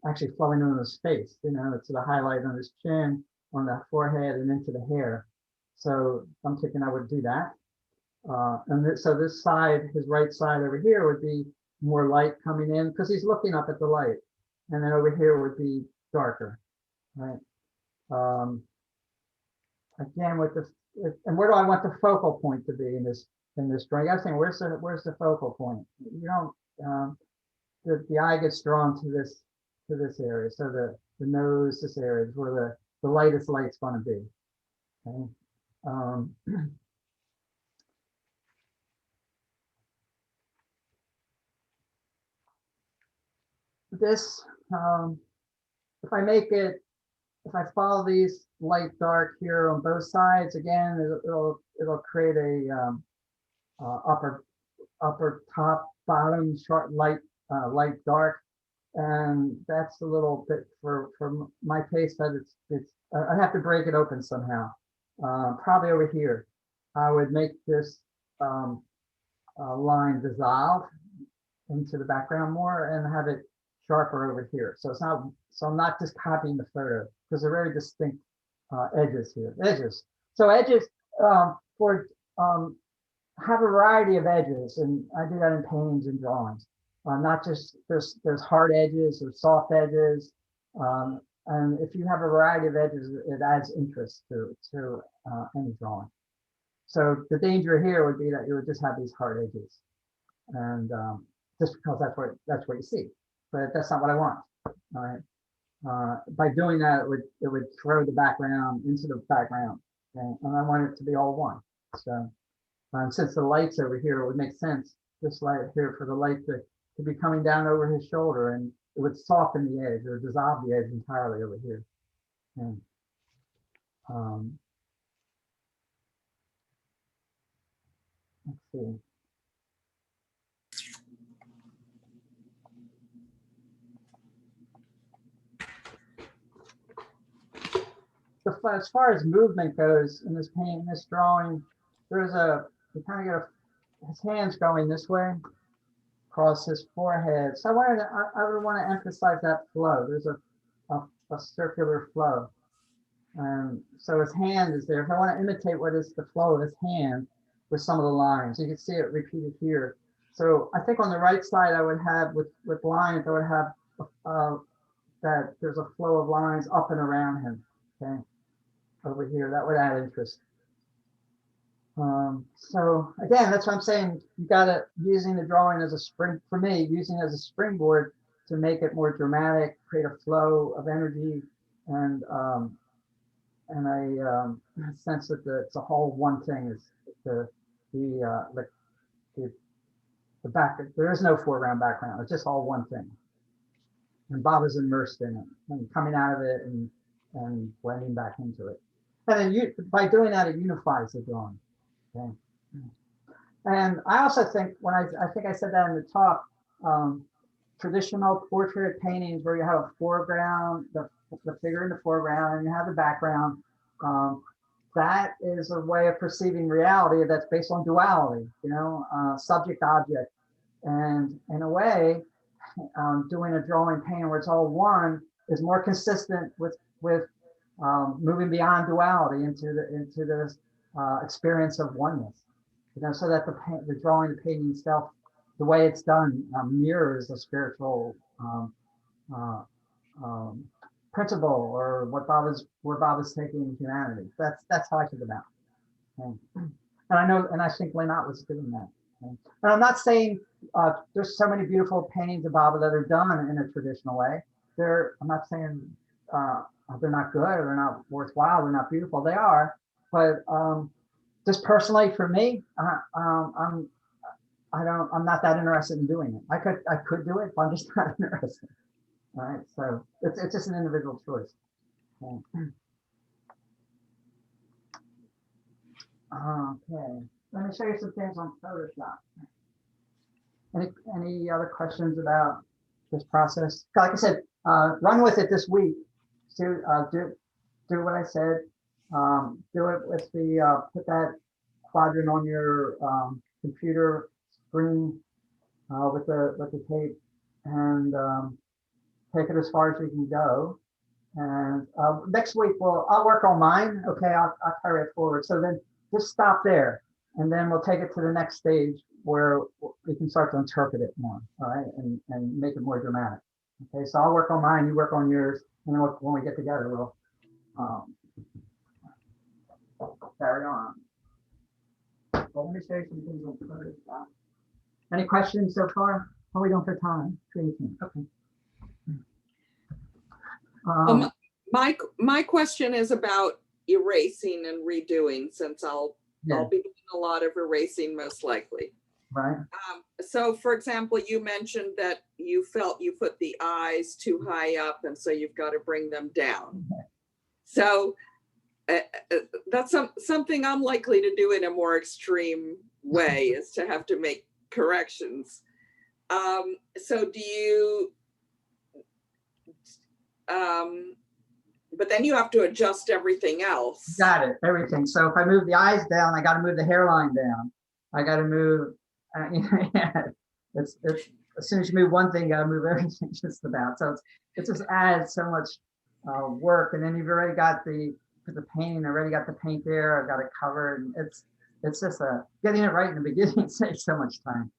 actually flowing into his face, you know, to the highlight on his chin, on the forehead, and into the hair. So I'm thinking I would do that. So this side, his right side over here would be more light coming in because he's looking up at the light. And then over here would be darker, right? Again, and where do I want the focal point to be in this drawing? I was saying, where's the focal point? You don't, the eye gets drawn to this area. So the nose, this area is where the lightest light's going to be. Okay. This, if I follow these light dark here on both sides, again, it'll create a upper top bottom short light dark, and that's a little bit for my taste, that it's I have to break it open somehow. Probably over here, I would make this line dissolve into the background more and have it sharper over here. So it's not, so I'm not just copying the photo because they're very distinct edges here. So edges have a variety of edges, and I do that in paintings and drawings. Not just there's hard edges or soft edges, and if you have a variety of edges, it adds interest to any drawing. So the danger here would be that you would just have these hard edges, and just because that's what you see, but that's not what I want. All right. By doing that, it would throw the background into the background, okay? And I want it to be all one. So since the light's over here, it would make sense this light here for the light to be coming down over his shoulder, and it would soften the edge or dissolve the edge entirely over here. And let's see. As far as movement goes in this painting, this drawing, there's you kind of get his hands going this way across his forehead. So I would want to emphasize that flow. There's a circular flow. So his hand is there. If I want to imitate what is the flow of his hand with some of the lines, you can see it repeated here. So I think on the right side, I would have with lines, I would have that there's a flow of lines up and around him. Okay. Over here, that would add interest. So again, that's what I'm saying. You got to using the drawing as a spring for me, using it as a springboard to make it more dramatic, create a flow of energy, and a sense that it's a whole one thing. Is the back. There is no foreground background. It's just all one thing. And Bob is immersed in it and coming out of it and blending back into it. And then by doing that, it unifies the drawing. Okay. And I also think I think I said that in the talk, traditional portrait paintings where you have a foreground, the figure in the foreground, and you have the background, that is a way of perceiving reality that's based on duality, you know, subject object. And in a way, doing a drawing painting where it's all one is more consistent with moving beyond duality into this experience of oneness, you know, so that the drawing, the painting itself, the way it's done, mirrors the spiritual principle or where Bob is taking humanity. That's how I think about it. Okay. And I think Lynott was doing that. Okay. And I'm not saying there's so many beautiful paintings of Bob that are done in a traditional way. I'm not saying they're not good or they're not worthwhile, they're not beautiful. They are, but just personally for me, I'm not that interested in doing it. I could do it, but I'm just not interested. All right, so it's just an individual choice. Okay. Okay, let me show you some things on Photoshop. Any other questions about this process? Like I said, run with it this week. Do what I said. Do it with the put that quadrant on your computer screen with the tape, and take it as far as you can go. And next week, I'll work on mine. Okay, I'll carry it forward. So then just stop there, and then we'll take it to the next stage where we can start to interpret it more, all right, and make it more dramatic. Okay, so I'll work on mine, you work on yours, and then when we get together, we'll carry on. Well, let me show you some things on Photoshop. Any questions so far? How are we doing for time? 3:18. Okay.
My question is about erasing and redoing, since I'll be doing a lot of erasing most likely.
Right.
So for example, you mentioned that you felt you put the eyes too high up, and so you've got to bring them down. So that's something I'm likely to do in a more extreme way, is to have to make corrections. So do you, but then you have to adjust everything else.
Got it, everything. So if I move the eyes down, I got to move the hairline down. I got to move, yeah, it's as soon as you move one thing, you got to move everything just about. So it just adds so much work. And then you've already got the paint, already got the paint there. I've got it covered. And it's just getting it right in the beginning saves so much time.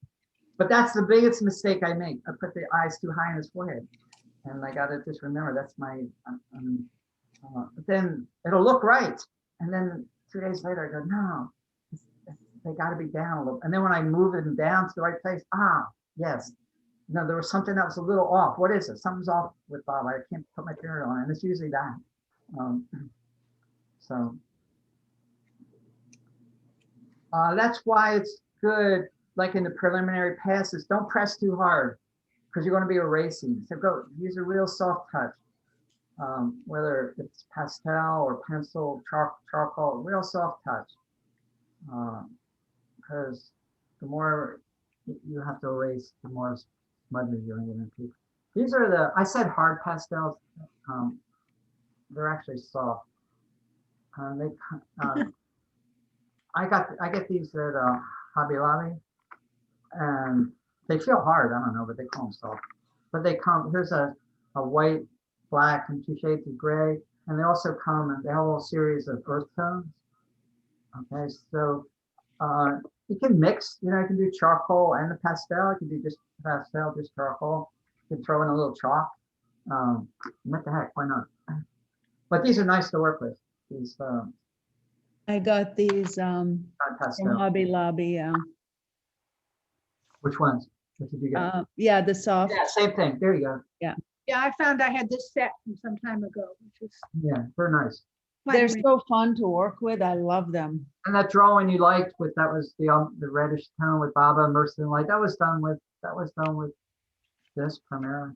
But that's the biggest mistake I make. I put the eyes too high in his forehead. And I got to just remember that's my, but then it'll look right. And then 2 days later, I go, no, they got to be down a little. And then when I move them down to the right place, yes. No, there was something that was a little off. What is it? Something's off with Bob. I can't put my finger on it. And it's usually that. So that's why it's good, like in the preliminary passes, don't press too hard because you're going to be erasing. So go use a real soft touch, whether it's pastel or pencil, charcoal, real soft touch. Because the more you have to erase, the more smudgy you're going to get into. These are I said hard pastels. They're actually soft. I get these at Hobby Lobby, and they feel hard. I don't know, but they call them soft. But they come. Here's a white, black, and 2 shades of gray, and they also come and they have a whole series of earth tones. Okay, so you can mix. You know, you can do charcoal and the pastel. You can do just pastel, just charcoal. You can throw in a little chalk. What the heck? Why not? But these are nice to work with. These.
I got these from Hobby Lobby.
Which ones? What did you get?
Yeah, the soft.
Yeah, same thing. There you go.
Yeah, I found I had this set from some time ago, which is
Yeah, they're nice.
They're so fun to work with. I love them.
And that drawing you liked with that was the reddish tone with Baba immersed in light. That was done with this primarily.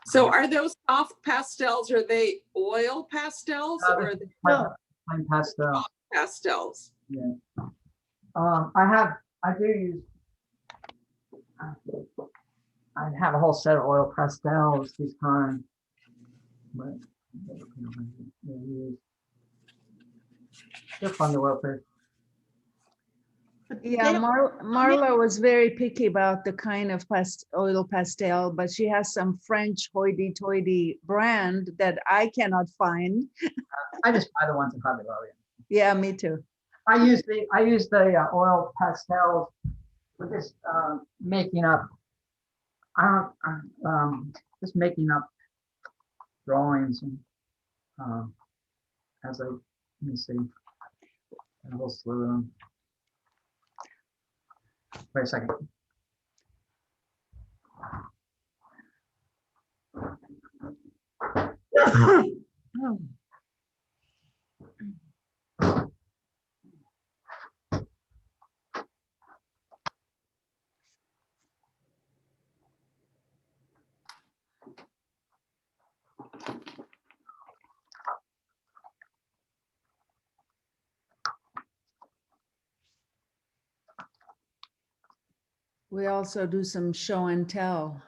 So are those soft pastels, are they oil pastels or are they
Plain pastel.
soft pastels?
Yeah. I do use. I have a whole set of oil pastels. These kind, but they're fun to work with.
Yeah, Marla was very picky about the kind of oil pastel, but she has some French hoity-toity brand that I cannot find.
I just buy the ones in Hobby Lobby.
Yeah, me too.
I use the oil pastels for just making up. Just making up drawings and let me see, a whole slew of them. Wait a second.
We also do some show and tell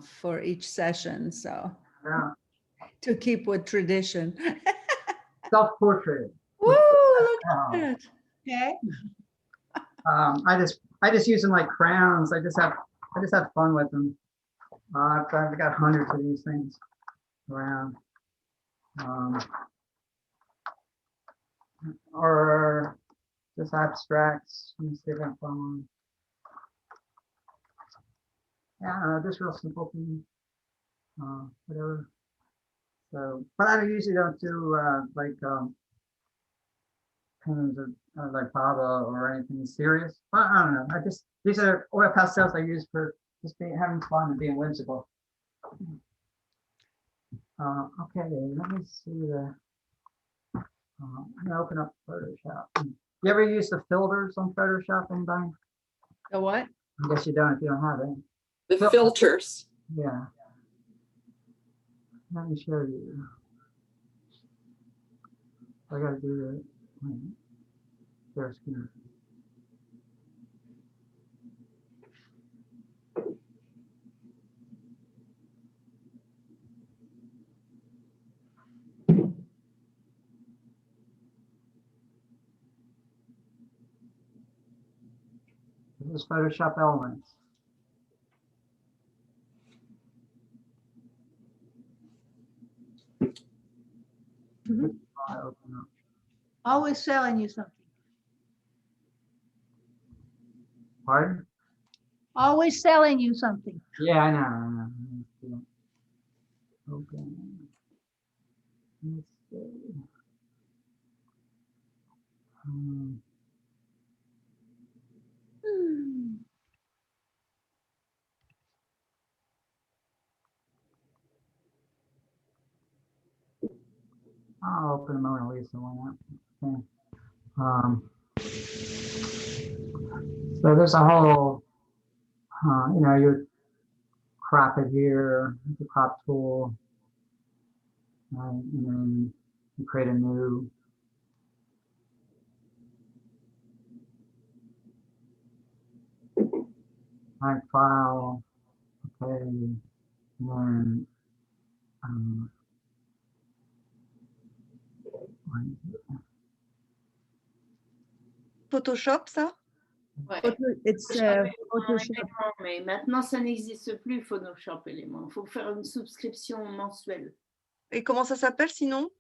for each session, so
Yeah.
to keep with tradition.
Self-portrait.
Woo, look
Oh.
at that.
Okay.
I just use them like crowns. I just have fun with them. I've got hundreds of these things around. Or just abstracts. Let me see if I can find one. Yeah, I don't know, just real simple things. Whatever. So, but I usually don't do like paintings of like Baba or anything serious. I don't know. These are oil pastels I use for just having fun and being whimsical. Okay, let me see the. I'm gonna open up Photoshop. You ever use the filters on Photoshop, anybody?
The what?
I guess you don't if you don't have it.
The filters.
Yeah. Let me show you. I gotta do the share screen. This is Photoshop Elements.
Mhm.
I open up.
Always selling you something.
Pardon?
Always selling you something.
Yeah, I know. Okay. Let's see. I'll open Mona Lisa one up. Okay. So there's a whole, you crop it here, the crop tool, and then you create a new. File, okay, and then
Photoshop, ça?
Ouais.
It's Photoshop.
Mais maintenant, ça n'existe plus, Photoshop élément. Il faut faire une souscription mensuelle.
Et comment ça s'appelle sinon?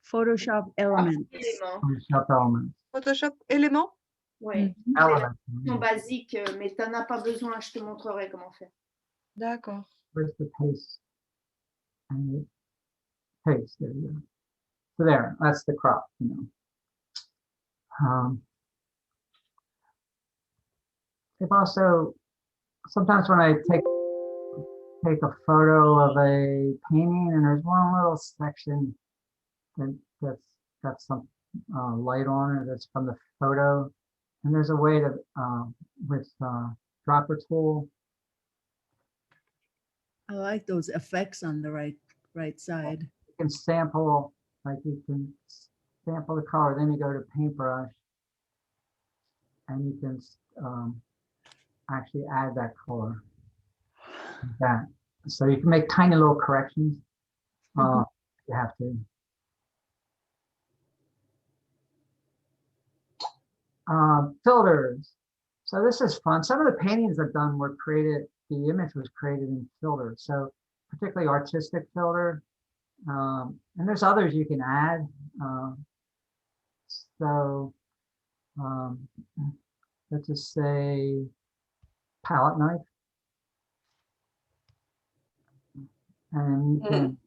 Photoshop Elements.
Élément.
Photoshop Elements.
Photoshop élément?
Oui.
Elements.
C'est basique, mais tu n'en as pas besoin. Je te montrerai comment faire.
D'accord.
Where's the paste? And paste, there you go. So there, that's the crop, If also, sometimes when I take a photo of a painting and there's one little section that's got some light on it that's from the photo, and there's a way to with dropper tool.
I like those effects on the right side.
You can sample, like you can sample the color, then you go to paintbrush, and you can actually add that color. Like that. So you can make tiny little corrections. You have to. Filters. So this is fun. Some of the paintings I've done were created, the image was created in filters. So particularly artistic filter. And there's others you can add. Let's just say palette knife. And you can,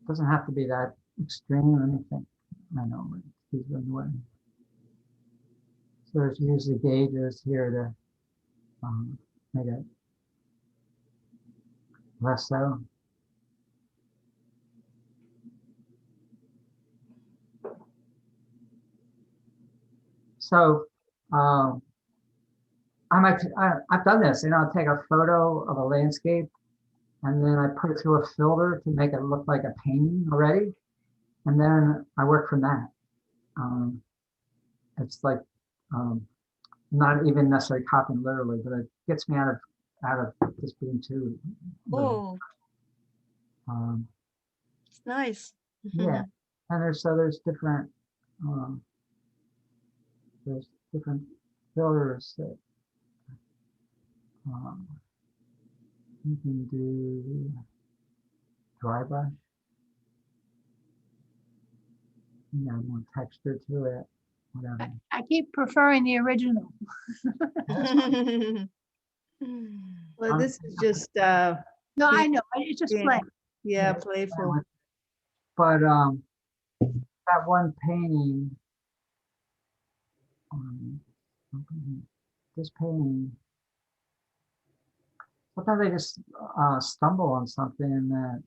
doesn't have to be that extreme or anything. I know, but it's easier anyway. So there's usually gauges here to make it less so. So I've done this, I'll take a photo of a landscape and then I put it through a filter to make it look like a painting already. And then I work from that. It's like not even necessarily copying literally, but it gets me out of just being too. literal.
Oh,
Um,
it's nice.
yeah, and there's um, different filters that um, you can do. Dry brush, more texture to it, whatever.
I keep preferring the original.
Well, this is just,
No, I know, it's just
Yeah.
plain.
yeah,
it's
playful.
But that one painting, um, this painting, sometimes I just stumble on something that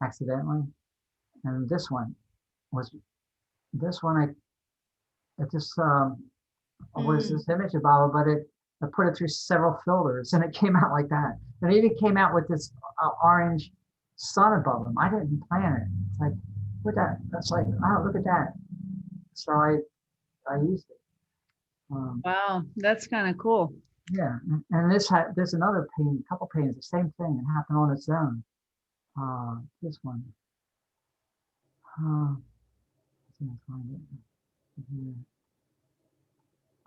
accidentally, and this one I just was this image about it, but I put it through several filters and it came out like that. And it even came out with this orange sun above them. I didn't plan it. It's like, look at that. That's like, oh, look at that. So I used it.
Wow, that's kind of cool.
Yeah, and there's another painting, couple paintings, the same thing. It happened on its own. This one. Let's see if I can find it. Here.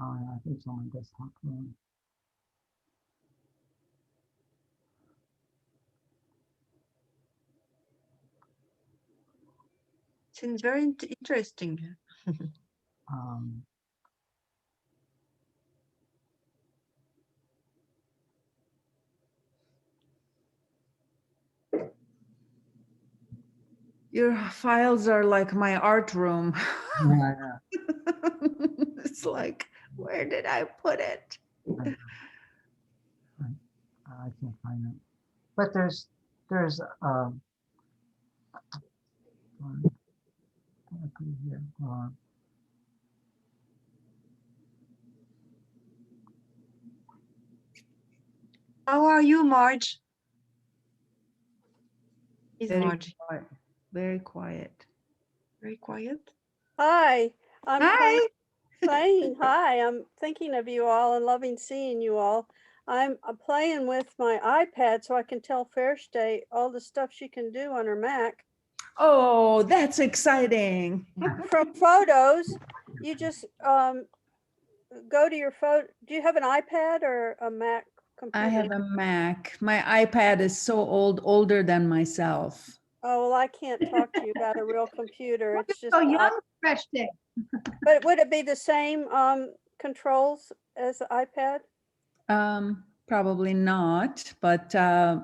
Oh, yeah, I think it's on my desktop.
Seems very interesting.
Um,
Your files are like my art room.
yeah,
It's like, where did I put it?
I can't find it. But there's what put it here?
How are you, Marge? Is
Very
Marge
quiet. Very quiet.
very quiet?
Hi, I'm
Hi.
saying hi. I'm thinking of you all and loving seeing you all. I'm playing with my iPad so I can tell Ferestheh all the stuff she can do on her Mac.
Oh, that's exciting.
From photos, you just go to your photo. Do you have an iPad or a Mac computer?
I have a Mac. My iPad is so older than myself.
Oh, well, I can't talk to you about a real computer. It's just,
So young, fresh day.
but would it be the same controls as the iPad?
Probably not, but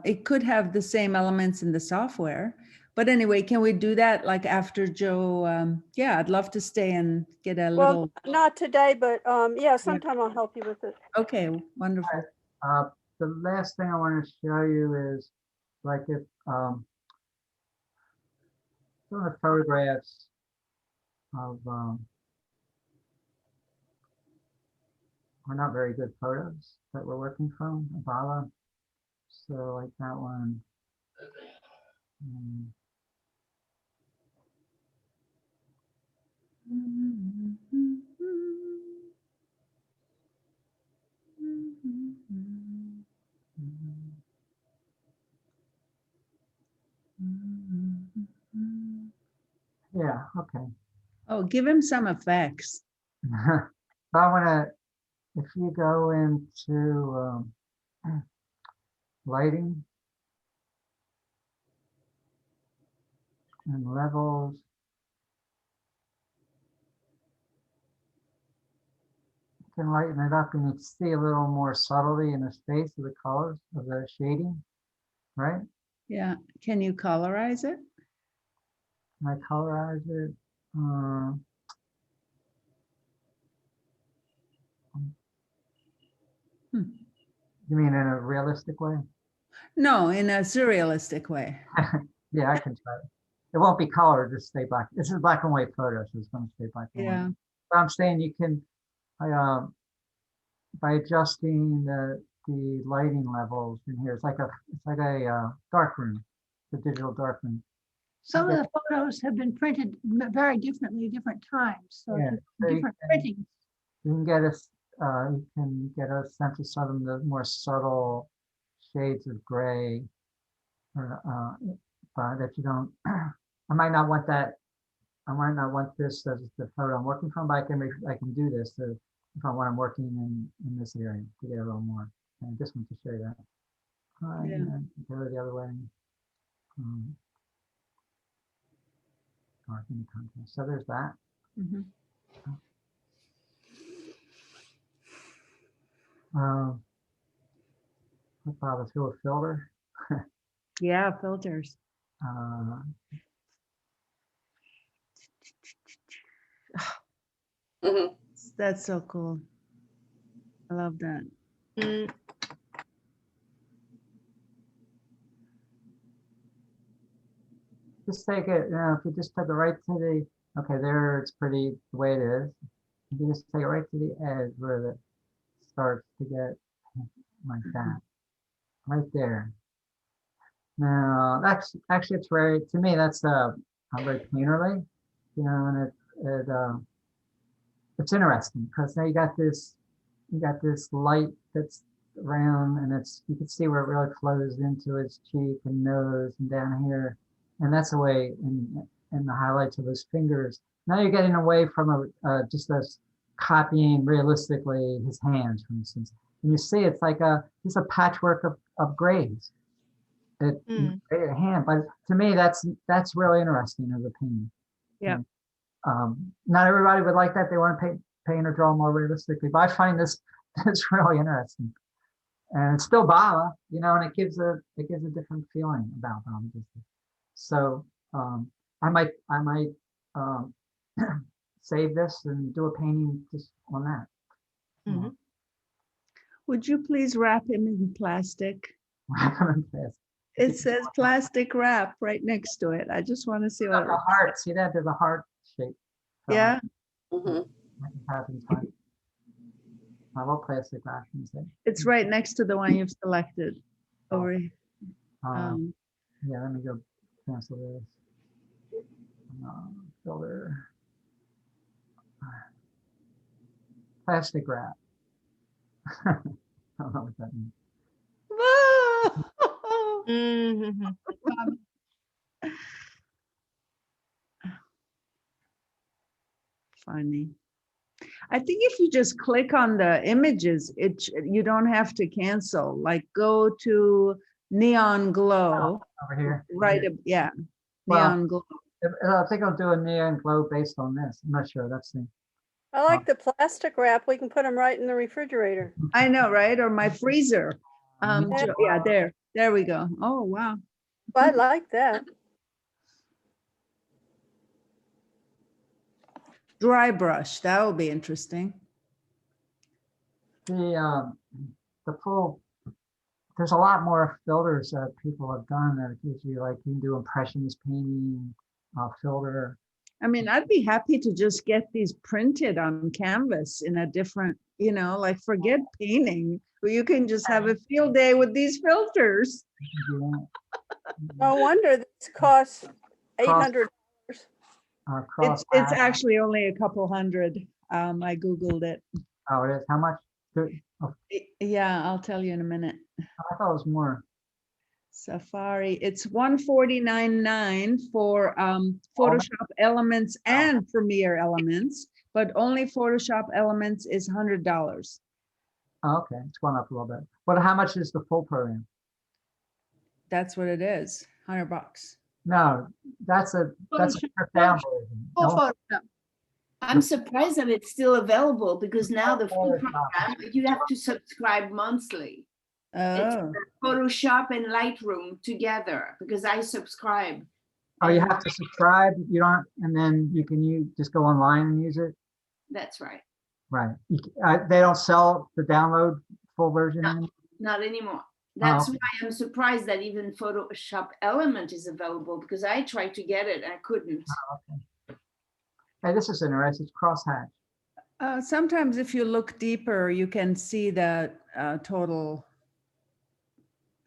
it could have the same elements in the software. But anyway, can we do that like after Joe? Yeah, I'd love to stay and get a little.
Well, not today, but yeah, sometime I'll help you with it.
Okay, wonderful.
the last thing I want to show you is like if some of the photographs of are not very good photos that we're working from Abala. So like that one. Yeah, okay.
Oh, give him some effects.
So I want to, if you go into lighting and levels, you can lighten it up and you can see a little more subtlety in the space of the colors of the shading, right?
Yeah. Can you colorize it?
Can I colorize it? You mean in a realistic way?
No, in a surrealistic way.
Yeah, I can try it. It won't be colored, just stay black. This is black and white photo, so it's going to stay black and
Yeah.
white. But I'm saying you can, by adjusting the lighting levels in here, it's like a dark room, the digital dark room.
Some of the photos have been printed very differently, different times. So
Yeah,
just
so you
different
can-
printings.
You can get you can get a sense of some of the more subtle shades of gray, or that you don't. I might not want that. I might not want this as the photo I'm working from, but I can do this if I want I'm working in this area to get a little more. And I just want to show you that.
Yeah.
And then go the other way. Darken the contrast. So there's that.
Mhm.
I'll probably through a filter.
Yeah, filters.
Mhm.
That's so cool. I love that.
Mm,
Just take it, if you just put the right to the, okay, there it's pretty the way it is. You just take it right to the edge where it starts to get like that, right there. Now, that's actually, it's very, to me, that's very painterly, and it's interesting because now you got this light that's around, and you can see where it really flows into its cheek and nose and down here, and that's the way in the highlights of those fingers. Now you're getting away from just us copying realistically his hands, for instance. And you see, it's like just a patchwork of grays.
mm.
Your hand, but to me, that's really interesting as a painting.
Yeah.
Not everybody would like that. They want to paint or draw more realistically, but I find this really interesting, and it's still Baba, and it gives a different feeling about Baba. So I might save this and do a painting just on that.
Mhm.
Would you please wrap him in plastic?
Wrap 'em in plastic.
It says plastic wrap right next to it. I just want to see what.
Like a heart. See that? There's a heart shape.
Yeah,
Mhm.
Happens fine. What plastic wrapping is it?
it's right next to the one you've selected. Over here.
Yeah, let me go cancel this. Filter. Plastic wrap. I don't know what that means.
Mhm.
Funny. I think if you just click on the images, you don't have to cancel. Like go to neon glow.
Over here.
Right. Yeah.
Well,
Neon glow.
I think I'll do a neon glow based on this. I'm not sure. That's the.
I like the plastic wrap. We can put them right in the refrigerator.
I know, right? Or my freezer.
Yeah.
Yeah, there we go. Oh, wow.
I like that.
Dry brush, that will be interesting.
The full. There's a lot more filters that people have done that gives you you can do impressionist painting, filter.
I mean, I'd be happy to just get these printed on canvas in a different, like forget painting. You can just have a field day with these filters.
No wonder this costs $800.
It's actually only a couple hundred. I Googled it.
Oh, it is? How much?
Yeah, I'll tell you in a minute.
I thought it was more.
Safari, it's $149.9 for Photoshop Elements and Premiere Elements, but only Photoshop Elements is $100.
Oh, okay, it's gone up a little bit. But how much is the full program?
That's what it is, $100.
No, that's a stripped down version.
Full
No,
Photoshop.
I'm surprised that it's still available because now the full
Photoshop.
program, you have to subscribe monthly.
Oh,
Photoshop and Lightroom together because I subscribe.
Oh, you have to subscribe. You don't, and then you can just go online and use it.
That's right.
Right. They don't sell the download full version.
No.
anymore?
Not anymore. That's
okay.
why I'm surprised that even Photoshop Element is available because I tried to get it and I couldn't.
Okay. Hey, this is interesting. It's crosshatch.
sometimes if you look deeper, you can see the total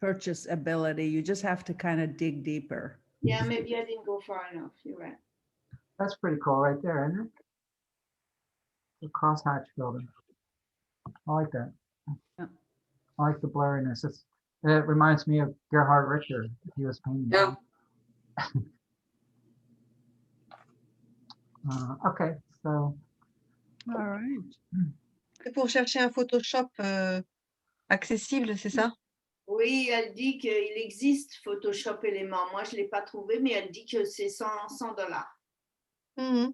purchase ability. You just have to kind of dig deeper.
Yeah, maybe I didn't go far enough. You're right.
That's pretty cool right there, isn't it? The crosshatch building. I like that.
Yeah.
I like the blurriness. It reminds me of Gerhard Richter. He was painting.
Yeah.
Okay, so
All right.
C'est pour chercher un Photoshop accessible, c'est ça?
Oui, elle dit qu'il existe Photoshop élément. Moi, je ne l'ai pas trouvé, mais elle dit que c'est 100 $100.
Mhm.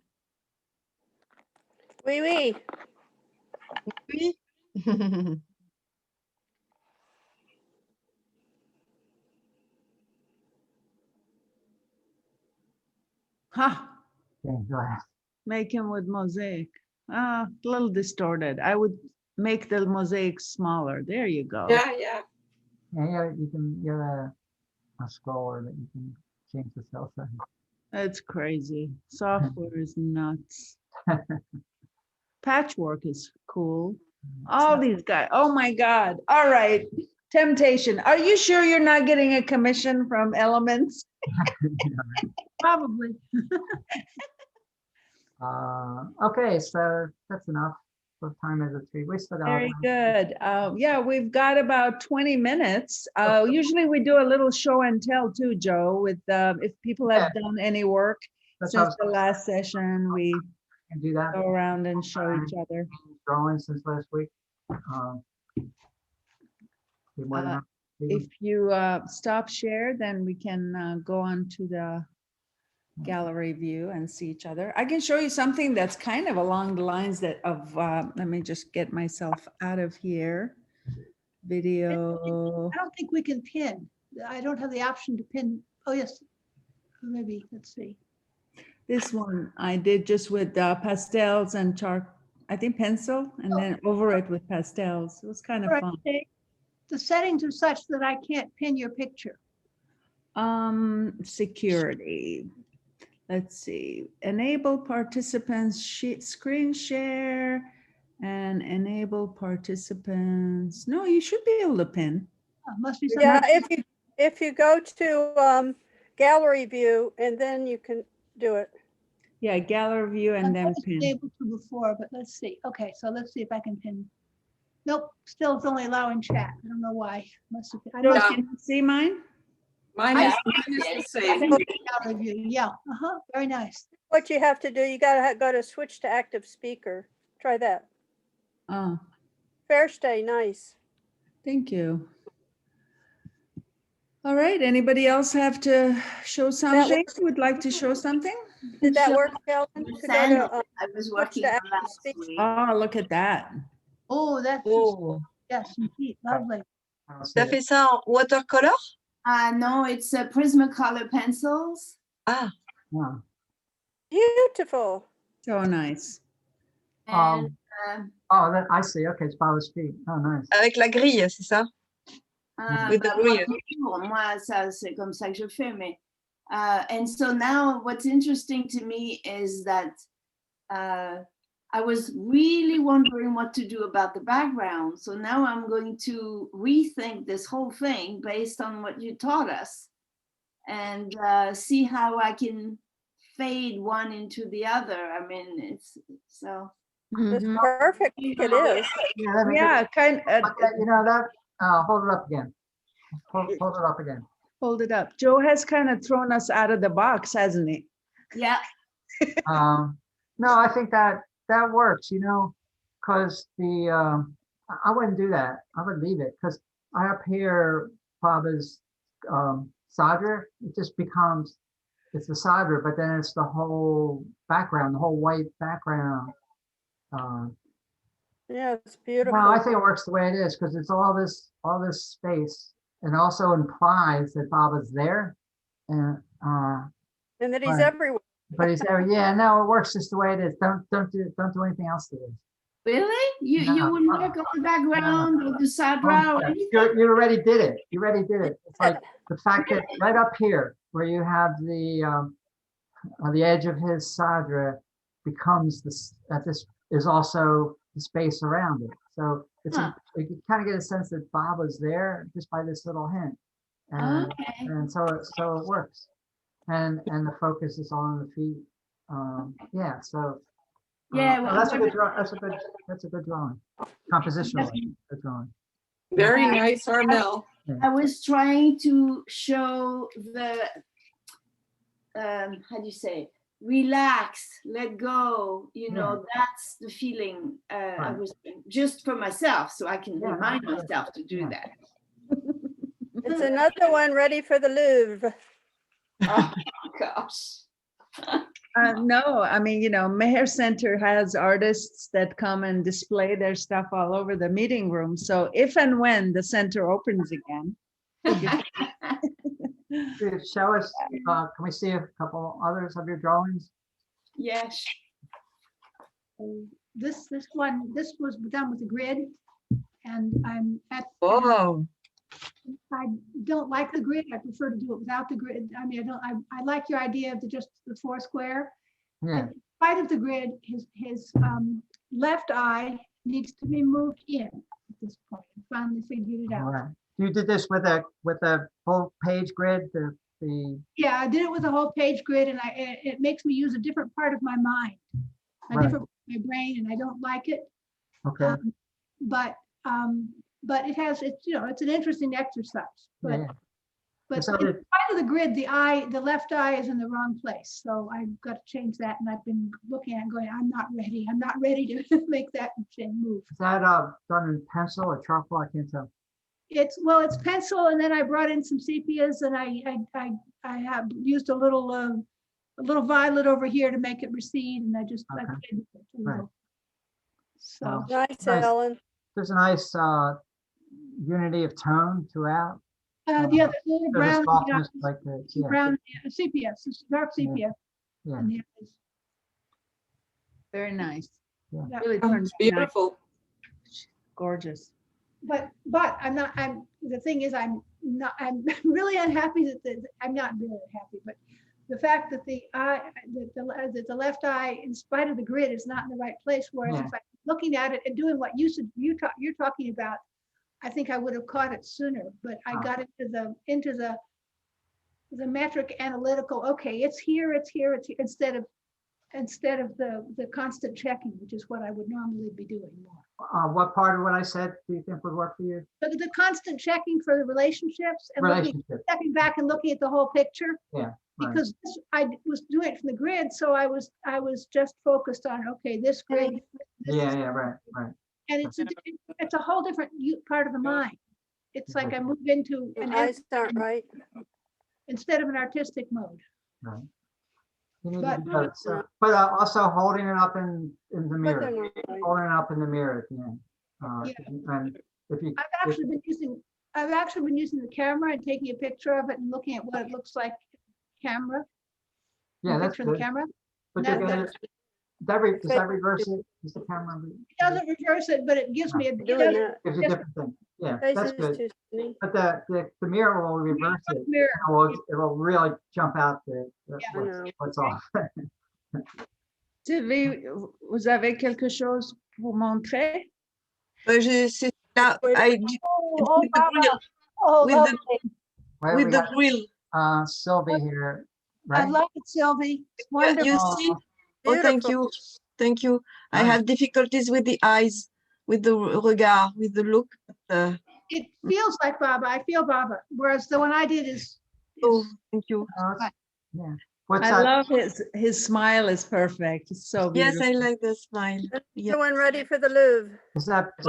Oui, oui.
Oui.
Ha,
okay, go ahead.
make him with mosaic. Ah, a little distorted. I would make the mosaic smaller. There you go.
Yeah, yeah.
Yeah, you can get a scroller that you can change the cell size.
That's crazy. Software is nuts. Patchwork is cool. All these guys. Oh my God. All right. Temptation. Are you sure you're not getting a commission from Elements?
Probably.
Okay, so that's enough. What time is it? We still got.
Very good. Yeah, we've got about 20 minutes. Usually we do a little show and tell too, Joe, with if people have done any work
That's how I
since the last session, we
can do that.
go around and show each other.
Drawing since last week. Be more than
Uh,
happy to.
If you stop share, then we can go on to the gallery view and see each other. I can show you something that's kind of along the lines that of, let me just get myself out of here. Video.
I don't think we can pin. I don't have the option to pin. Oh, yes. Maybe, let's see.
This one I did just with pastels and chalk, I think pencil, and then over it with pastels. It was kind of
All right,
fun.
okay. The settings are such that I can't pin your picture.
Security. Let's see, enable participants screen share and enable participants. No, you should be able to pin.
Must be
Yeah,
something.
if you go to gallery view and then you can do it.
Yeah, gallery view and then pin.
Able to before, but let's see. Okay, so let's see if I can pin. Nope, still it's only allowing chat. I don't know why. Must have. I
Joe,
must
can you see mine?
Mine is the same.
have review. Yeah, very nice.
What you have to do, you gotta go to switch to active speaker. Try that.
Oh,
Ferestheh, nice.
thank you. All right, anybody else have to show something? Would like to show something?
Did that
Sure.
work, Helen? To go
Sand,
to,
I was
switch
working
to
on
active
last
speaker.
week.
Oh, look at that.
Oh, that's just,
Oh.
yes, indeed, lovely.
I don't see
T'as
it.
fait ça en watercolor?
No, it's Prismacolor pencils.
Ah,
Yeah.
Beautiful.
So nice.
And
Oh, I see. Okay, it's Bala's feet. Oh, nice.
avec la grille, c'est ça? With the
bah, moi,
grille.
toujours, moi, ça, c'est comme ça que je fais. Mais, and so now what's interesting to me is that I was really wondering what to do about the background. So now I'm going to rethink this whole thing based on what you taught us and see how I can fade one into the other. I mean, it's so.
It's
Mhm.
perfect. It is.
Yeah, let me get-
Yeah, kind
Okay, you know that, hold it up again. Hold it up again.
hold it up. Joe has kind of thrown us out of the box, hasn't he?
Yeah.
No, I think that works, you know, because I wouldn't do that. I would leave it because I up here, Baba's solder, it just becomes, it's the solder, but then it's the whole background, the whole white background.
Yeah, it's beautiful.
Well, I think it works the way it is because it's all this space, and also implies that Baba's there, and
And that he's
right.
everywhere.
but he's there. Yeah, no, it works just the way it is. Don't do anything else to this.
Really? You
No,
wouldn't work on the background or the Sadra or anything?
You already did it. You already did it. It's like the fact that right up here where you have the on the edge of his sadra becomes this, that this is also the space around it. So it's you kind of get a sense that Baba's there just by this little hint. And,
Okay.
and so it works. And the focus is on the feet. Yeah, so
Yeah,
Oh, that's a good drawing. That's a good drawing. Compositional, good drawing.
Very nice, Armel.
I was trying to show the, how do you say, relax, let go, you know, that's the feeling I
Right.
was just for myself, so I can
Yeah,
remind
sure.
myself to do
Yeah.
that.
It's another one ready for the Louvre.
Oh my gosh.
No, I mean, Meher Center has artists that come and display their stuff all over the meeting room. So if and when the center opens again,
Show us, can we see a couple others of your drawings?
Yes.
This one, this was done with a grid. And I'm at,
Oh,
I don't like the grid. I prefer to do it without the grid. I mean, I like your idea of just the 4 square.
Yeah,
In spite of the grid, his left eye needs to be moved in at this point. I finally figured it
all
out.
right. You did this with a full page grid, the
Yeah, I did it with a whole page grid, and it makes me use a different part of my mind, a
Right.
different part of my brain, and I don't like it.
okay.
But it has, it's an interesting exercise.
Yeah,
But
yeah.
but
So
in
the-
spite of the grid, the left eye is in the wrong place. So I've got to change that, and I've been looking at it going, I'm not ready to make that move.
Is that done in pencil or charcoal? I can't tell.
It's pencil, and then I brought in some sepias, and I have used a little violet over here to make it recede, and I played with it a little.
Right.
So
Nice,
Nice.
Ellen.
There's a nice unity of tone throughout.
yeah, there's a little
There's a
brown,
softness like the, yeah,
brown sepia, dark
Yeah.
sepia.
yeah.
in the eyes.
very nice.
Yeah.
Really
Oh,
turns
it's
out nice,
beautiful.
gorgeous.
But the thing is, I'm really unhappy I'm not really unhappy, but the fact that the left eye, in spite of the grid, is not in the right place, whereas
Yeah.
if I'm looking at it and doing what you're talking about, I think I would have caught it sooner, but I
Ah.
got into the metric analytical, okay, it's here, instead of the constant checking, which is what I would normally be doing more.
What part of what I said do you think would work for you?
But the constant checking for the relationships and stepping back and looking at the whole picture.
Yeah, right.
Because I was doing it from the grid, so I was just focused on, okay, this grid. this
Yeah,
is-
yeah, right.
And it's a whole different part of the mind. It's like I move into
Your
an
eyes aren't right.
instead of an artistic mode.
Right. You need
But-
to do both. So, but also holding it up in the
But
mirror,
they're not right.
holding it up in the mirror at the end.
Yeah.
And if you,
I've actually been using the camera and taking a picture of it and looking at what it looks like camera.
yeah, that's
Picture of the
good.
camera.
But
That-
you're gonna,
that's-
does that reverse it? Is the camera?
It doesn't reverse it, but it gives me
Doing that.
Gives a
Yes.
different thing. Yeah,
Face
that's
is
good.
too skinny.
But the mirror will reverse it.
mirror.
It will really jump out
I know.
what's off.
Sylvie, vous avez quelque chose pour montrer?
c'est là,
Oh,
with the grill,
Oh,
with the,
lovely.
Right,
with
we
the
got
grill.
Sylvie here,
I
right?
love it, Sylvie. It's
You
wonderful.
see? Oh, thank
Beautiful.
you. Thank you. I
Nice.
have difficulties with the eyes, with the regard, with the look.
It feels like Baba. I feel Baba. Whereas the one I did is
Oh, thank you.
Yeah. What's
I
that?
love his smile is perfect. It's so
Yes,
beautiful.
I like the smile. Yeah.
The one ready for the Louvre.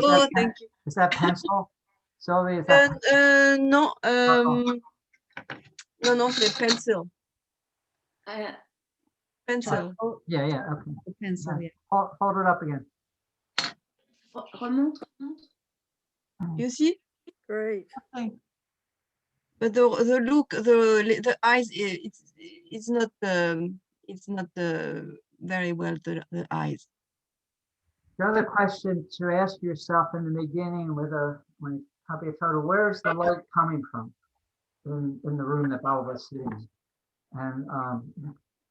Oh, thank you.
Is that pencil? Sylvie, is that?
No, no, c'est pencil. Pencil.
Yeah, yeah, okay.
The pencil, yeah.
Hold it up again.
Remonte.
You see?
Great.
But the look, the eyes, it's not very well the eyes.
The other question to ask yourself in the beginning when you copy a photo, where's the light coming from in the room that Baba was seeing? And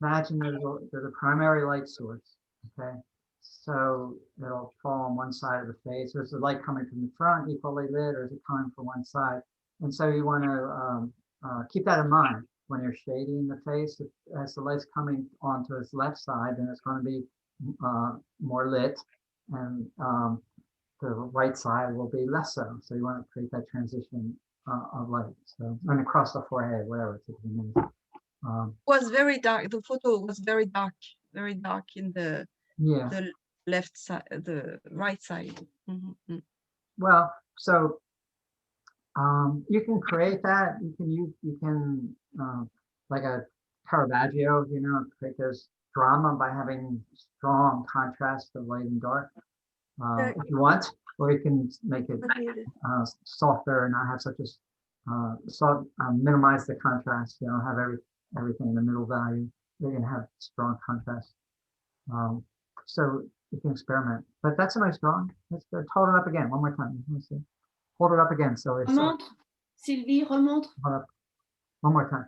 imagine there's a primary light source, okay? So it'll fall on one side of the face. There's the light coming from the front equally lit, or is it coming from one side? And so you want to keep that in mind when you're shading the face. As the light's coming onto its left side, then it's going to be more lit, and the right side will be less so. So you want to create that transition of light. So and across the forehead, whatever it's
Was very dark. The photo was very dark in
yeah.
the left side, the right side. Mhm.
Well, so you can create that. You can like a Caravaggio, create this drama by having strong contrast of light and dark
Okay.
if you want, or you can make it
Unmuted.
softer and not have such a soft, minimize the contrast. Have everything in the middle value. You can have strong contrast. So you can experiment. But that's a nice drawing. Let's hold it up again one more time. Let me see. Hold it up again. So it's
Remontre. Sylvie, remontre.
hold up. One more time.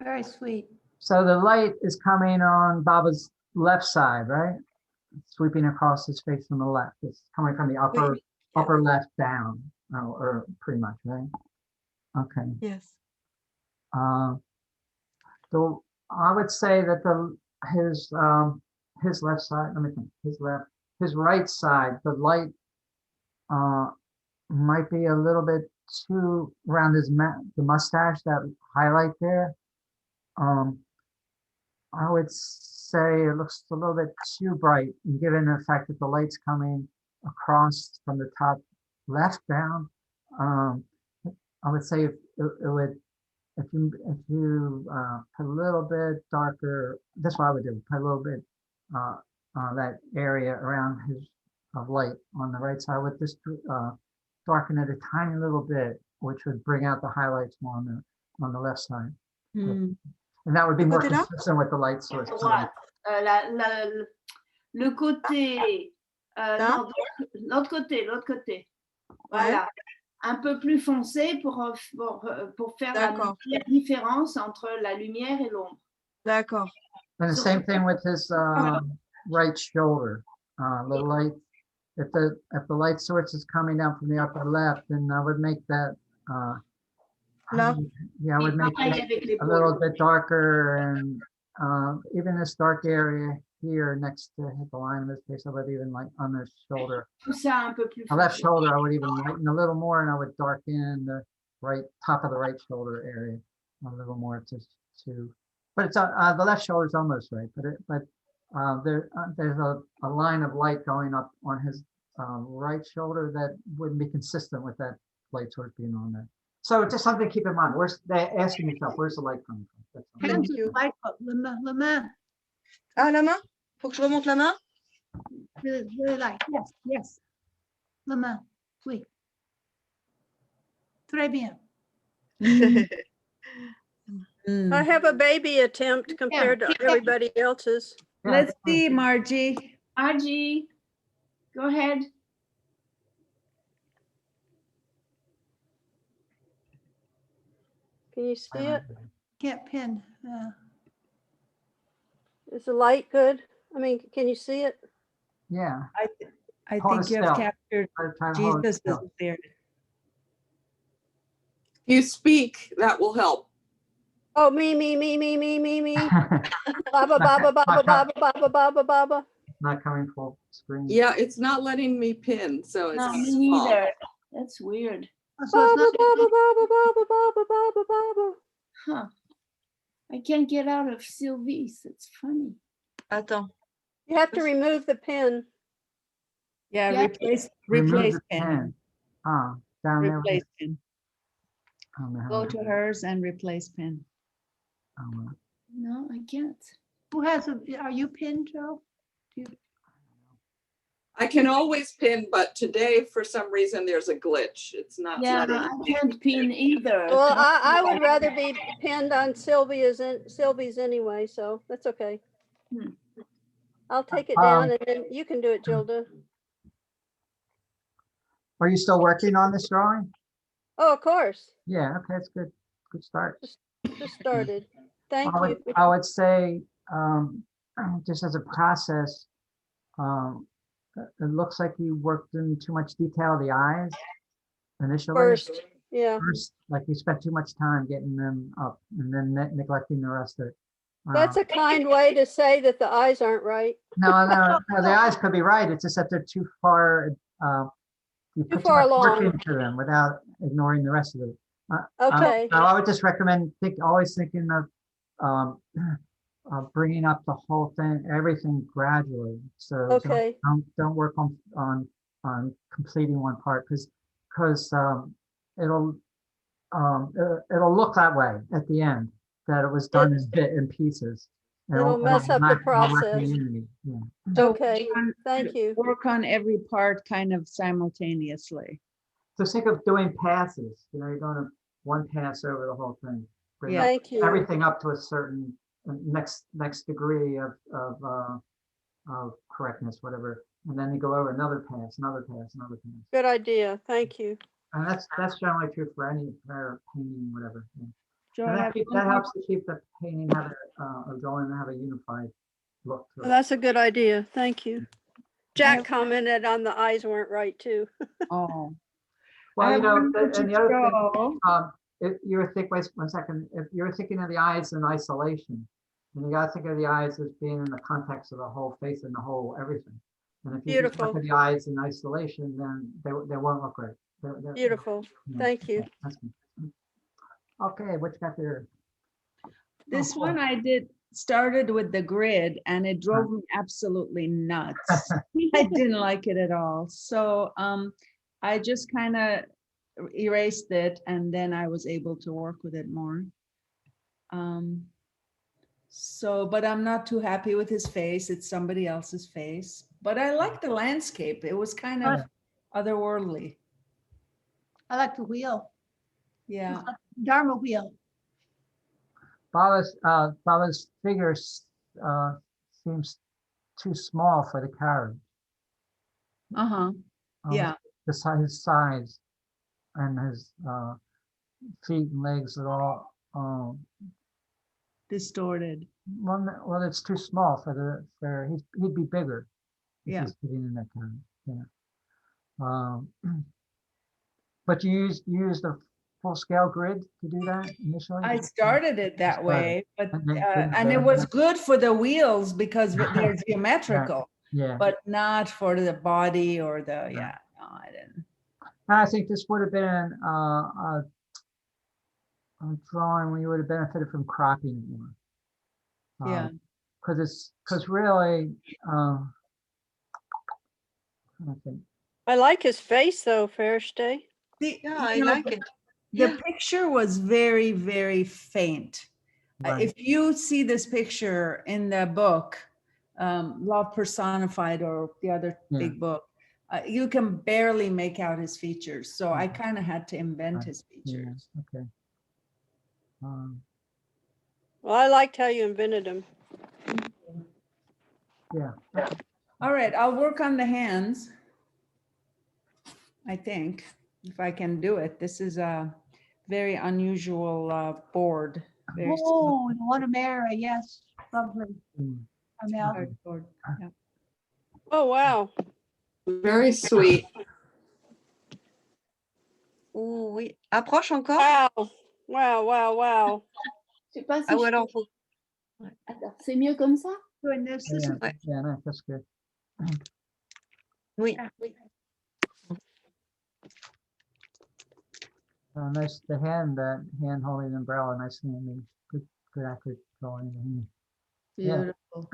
Very sweet.
So the light is coming on Baba's left side, right? Sweeping across his face on the left. It's coming from the upper left down, or pretty much, right? Okay.
Yes.
So I would say that his left side. Let me think. His right side. The light might be a little bit too around the mustache, that highlight there. I would say it looks a little bit too bright, and given the fact that the light's coming across from the top left down. I would say it would, if you put a little bit darker, that's what I would do. Put a little bit that area around his of light on the right side with this darken it a tiny little bit, which would bring out the highlights more on the left side.
Hmm.
And that would be more
Côté là?
consistent with the light source.
Droite. Le côté.
Là?
Non, l'autre côté. Voilà. Un peu plus foncé pour faire la différence entre la lumière et l'ombre.
D'accord.
And the same thing with his right shoulder. The light, if the light source is coming down from the upper left, then I would make that.
Là.
Yeah, I would make it a little bit darker, and even this dark area here next to the line of his face, I would even like on the shoulder.
Tout ça un peu plus
The left shoulder, I would even lighten a little more, and I would darken the right top of the right shoulder area a little more but it's the left shoulder is almost right, but there's a line of light going up on his right shoulder that wouldn't be consistent with that light source being on there. So it's just something to keep in mind. They're asking yourself, where's the light coming from? That's all.
Thank you.
La main.
Ah, la main? Faut que je remonte la main?
Really light. Yes, yes. La main. Oui. Très bien.
Hmm.
I have a baby attempt compared to everybody else's.
Yeah,
Let's see, Margie.
Argy, go ahead.
Can you see it?
Can't pin.
Is the light good? I mean, can you see it?
Yeah.
I
Hold
think
it
you have
still.
captured
Try to hold it
Jesus
still.
is there.
You speak, that will help.
Oh, me. Baba, baba, baba, baba, baba, baba, baba.
Not coming full screen.
Yeah, it's not letting me pin, so it's
No, me
small.
neither. That's weird.
So it's
Baba,
not,
baba, baba, baba, baba, baba, baba.
Huh. I can't get out of Sylvie's. It's funny.
Attends.
You have to remove the pin.
Yeah,
Yeah.
replace
Remove the
pin.
pen. Down there.
Replace pin.
I don't know how
Go
to-
to hers and replace pin.
oh,
No, I can't.
who has are you pinned, Joe?
I can always pin, but today, for some reason, there's a glitch. It's not
Yeah,
letting
I
me.
can't pin either.
Well, I would rather be pinned on Sylvie's anyway, so that's okay.
Hmm.
I'll take it down and then you can do it, Gilda.
Are you still working on this drawing?
Oh, of course.
Yeah, okay, that's good. Good start.
Just started. Thank
I
you.
would say, just as a process, it looks like you worked in too much detail of the eyes initially.
First, yeah.
First, like you spent too much time getting them up and then neglecting the rest of it.
That's a kind way to say that the eyes aren't right.
No, the eyes could be right. It's just that they're too far. You put too
far
much work
along.
into them without ignoring the rest of it.
Okay.
I would just recommend always thinking of bringing up the whole thing, everything gradually. So
Okay.
don't work on completing one part because it'll look that way at the end, that it was done in pieces. And
It'll mess up the
lack
process.
unity. Yeah.
So
Okay, thank you.
work on every part kind of simultaneously.
So think of doing passes. You're going to one pass over the whole thing. Bring
Yeah.
Thank you.
everything up to a certain next degree of correctness, whatever, and then you go over another pass, another pass, another pass.
Good idea. Thank you.
And that's generally true for any painting, whatever. Yeah.
Joe,
And
I have one
that
more-
helps to keep the painting or drawing have a unified look to
Well,
it.
that's a good idea. Thank you. Jack commented on the eyes weren't right too.
Oh.
Well,
have one more
and the other thing,
Joe.
if you're wait 1 second, if you're thinking of the eyes in isolation, then you gotta think of the eyes as being in the context of the whole face and the whole everything. And if you just look
Beautiful.
at the eyes in isolation, then they won't look right.
Beautiful.
Yeah,
Thank you.
okay, that's good. Okay, what you got there?
This
Oh,
one I started with the grid and it drove me absolutely nuts. I didn't like it at all. So I just kind of erased it and then I was able to work with it more. But I'm not too happy with his face. It's somebody else's face. But I like the landscape. It was kind of otherworldly.
I like the wheel,
Yeah.
Dharma wheel.
Baba's figure seems too small for the carriage.
Uh-huh. Yeah.
His size and his feet and legs are all
Distorted.
well, it's too small for he'd be bigger if
Yeah.
he's fitting in that kind. Yeah. But you used a full scale grid to do that initially?
I started it that way, but
And then-
and it was good for the wheels because they're geometrical,
Yeah.
but not for the body or the no, I didn't.
I think this would have been a drawing where you would have benefited from cropping it more.
Yeah.
Because really, I think.
I like his face though, Ferestheh.
Yeah, I like it.
The picture was very, very faint.
Right.
If you see this picture in the book, Love Personified or the other big book, you can barely make out his features. So I kind of had to invent his features.
Yeah, okay.
Well, I liked how you invented him.
Yeah.
All right, I'll work on the hands. I think, if I can do it. This is a very unusual board. Very
Oh, the Wanamera, yes, lovely. Amel.
hard board. Yeah.
Oh, wow.
Very sweet.
Ouh, oui. Approche encore.
Wow. Wow, wow, wow.
Je sais pas si
Ah, ou
je
alors,
peux- Attends, c'est mieux comme ça?
Doing this, this is-
Yeah, no, that's good.
oui.
Nice, the hand holding the umbrella, nice hand, good accurate drawing. Yeah.
Beautiful.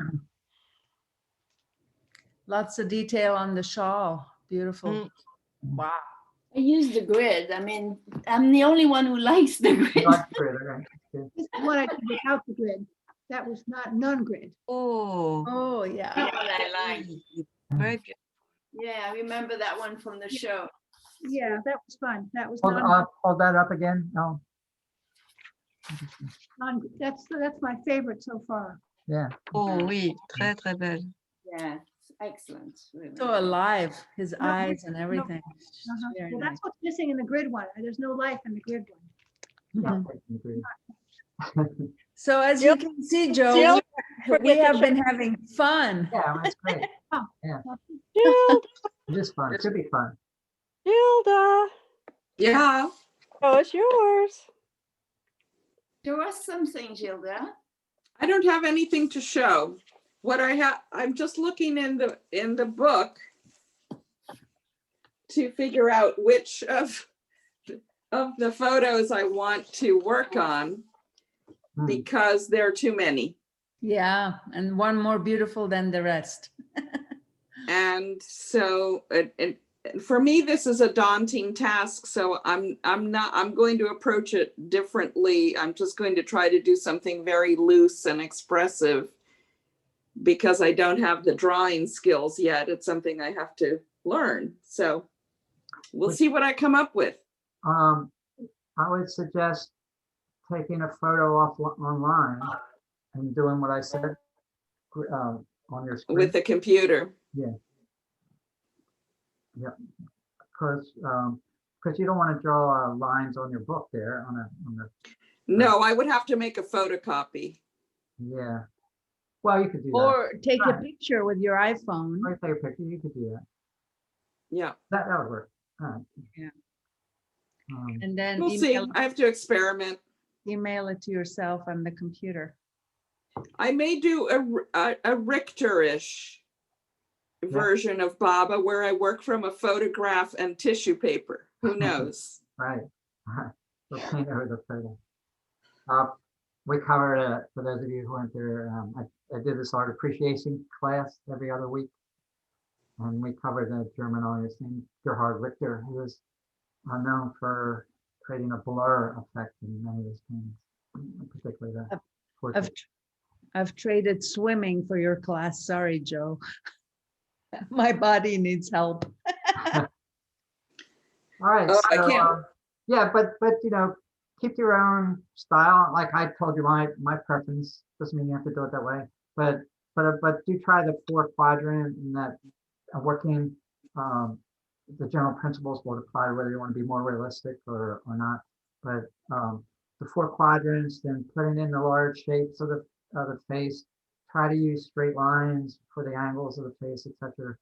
Lots of detail on the shawl. Beautiful. Wow.
I use the grid. I mean, I'm the only one who likes the grid.
Not good, okay, good.
this is what I did without the grid. That was not non-grid.
Oh,
Oh, yeah.
That one I like.
very good.
Yeah, I remember that one from the show.
Yeah, that was fun. That was
Hold that up again, no,
that's my favorite so far.
yeah.
Oh, oui, très, très belle.
Yeah, it's excellent. Really.
So alive, his eyes and everything.
Uh-huh.
Very
Well,
nice.
that's what's missing in the grid one. There's no life in the grid one.
Mhm. So as you can see, Joe,
Jill,
we
forget to
have been having fun.
Yeah, that's great.
Gilda,
It is fun, it should be fun.
Gilda.
Yeah.
Oh, it's yours.
Show us something, Gilda.
I don't have anything to show. What I have, I'm just looking in the book to figure out which of the photos I want to work on because there are too many.
Yeah, and one more beautiful than the rest.
And so for me, this is a daunting task. So I'm going to approach it differently. I'm just going to try to do something very loose and expressive because I don't have the drawing skills yet. It's something I have to learn. So we'll see what I come up with.
I would suggest taking a photo off online and doing what I said on your screen.
With the computer.
Yeah. Yeah. Because you don't want to draw lines on your book there on the.
No, I would have to make a photocopy.
Yeah. Well, you could do that.
Or take a picture with your iPhone.
Or take a picture. You could do that.
Yeah.
That would work. All right.
Yeah.
Um,
And then
We'll see. I have to experiment.
email it to yourself on the computer.
I may do a Richter-ish version of Baba where I work from a photograph and tissue paper. Who knows?
Right. We'll paint over the photo. We covered, for those of you who went there, I did this art appreciation class every other week. And we covered the German artist named Gerhard Richter, who was known for creating a blur effect in many of his paintings, particularly the portrait.
I've traded swimming for your class. Sorry, Joe. My body needs help.
All right.
Oh, I
so,
can't.
yeah, but you know, keep your own style. Like I told you, my preference doesn't mean you have to do it that way. But do try the 4 quadrant and that working. The general principles will apply whether you want to be more realistic or not. But the 4 quadrants, then putting in the large shapes of the face. Try to use straight lines for the angles of the face, etc.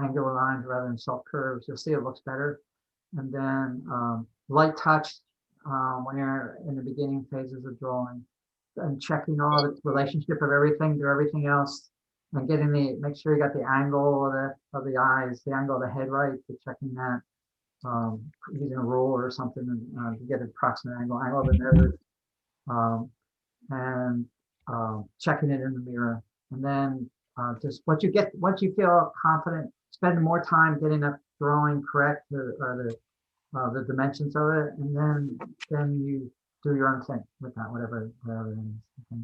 Angular lines rather than soft curves. You'll see it looks better. And then light touch when you're in the beginning phases of drawing, and checking all the relationship of everything to everything else, and getting make sure you got the angle of the eyes, the angle of the head right. Checking that using a rule or something to get an approximate angle of the nose, and checking it in the mirror. And then just once you feel confident, spend more time getting a drawing correct or the dimensions of it, and then you do your own thing with that, whatever it is. Okay.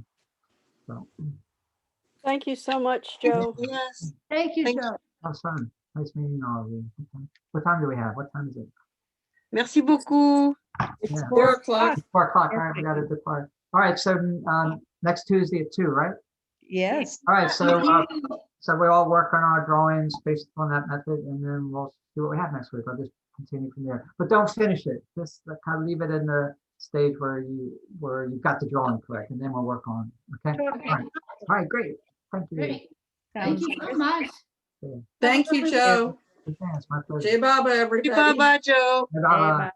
So
Thank you so much, Joe.
Yes.
Thank you,
Thank
Joe.
that was fun. Nice meeting all of you. Okay. What time do we have? What time is it?
Merci beaucoup.
It's
Yeah.
4 o'clock.
4 o'clock. All right, we got to depart. All right, so next Tuesday at 2, right?
Yes.
All right, so we all work on our drawings based on that method, and then we'll see what we have next week. I'll just continue from there, but don't finish it. Just kind of leave it in the stage where you've got the drawing correct, and then we'll work on it. Okay.
Okay.
All right, great. Thank you.
Great. Thank you so much.
Thank you, Joe.
Okay, it's my pleasure.
Jai Baba, everybody.
Bye bye, Joe.
Bye-bye.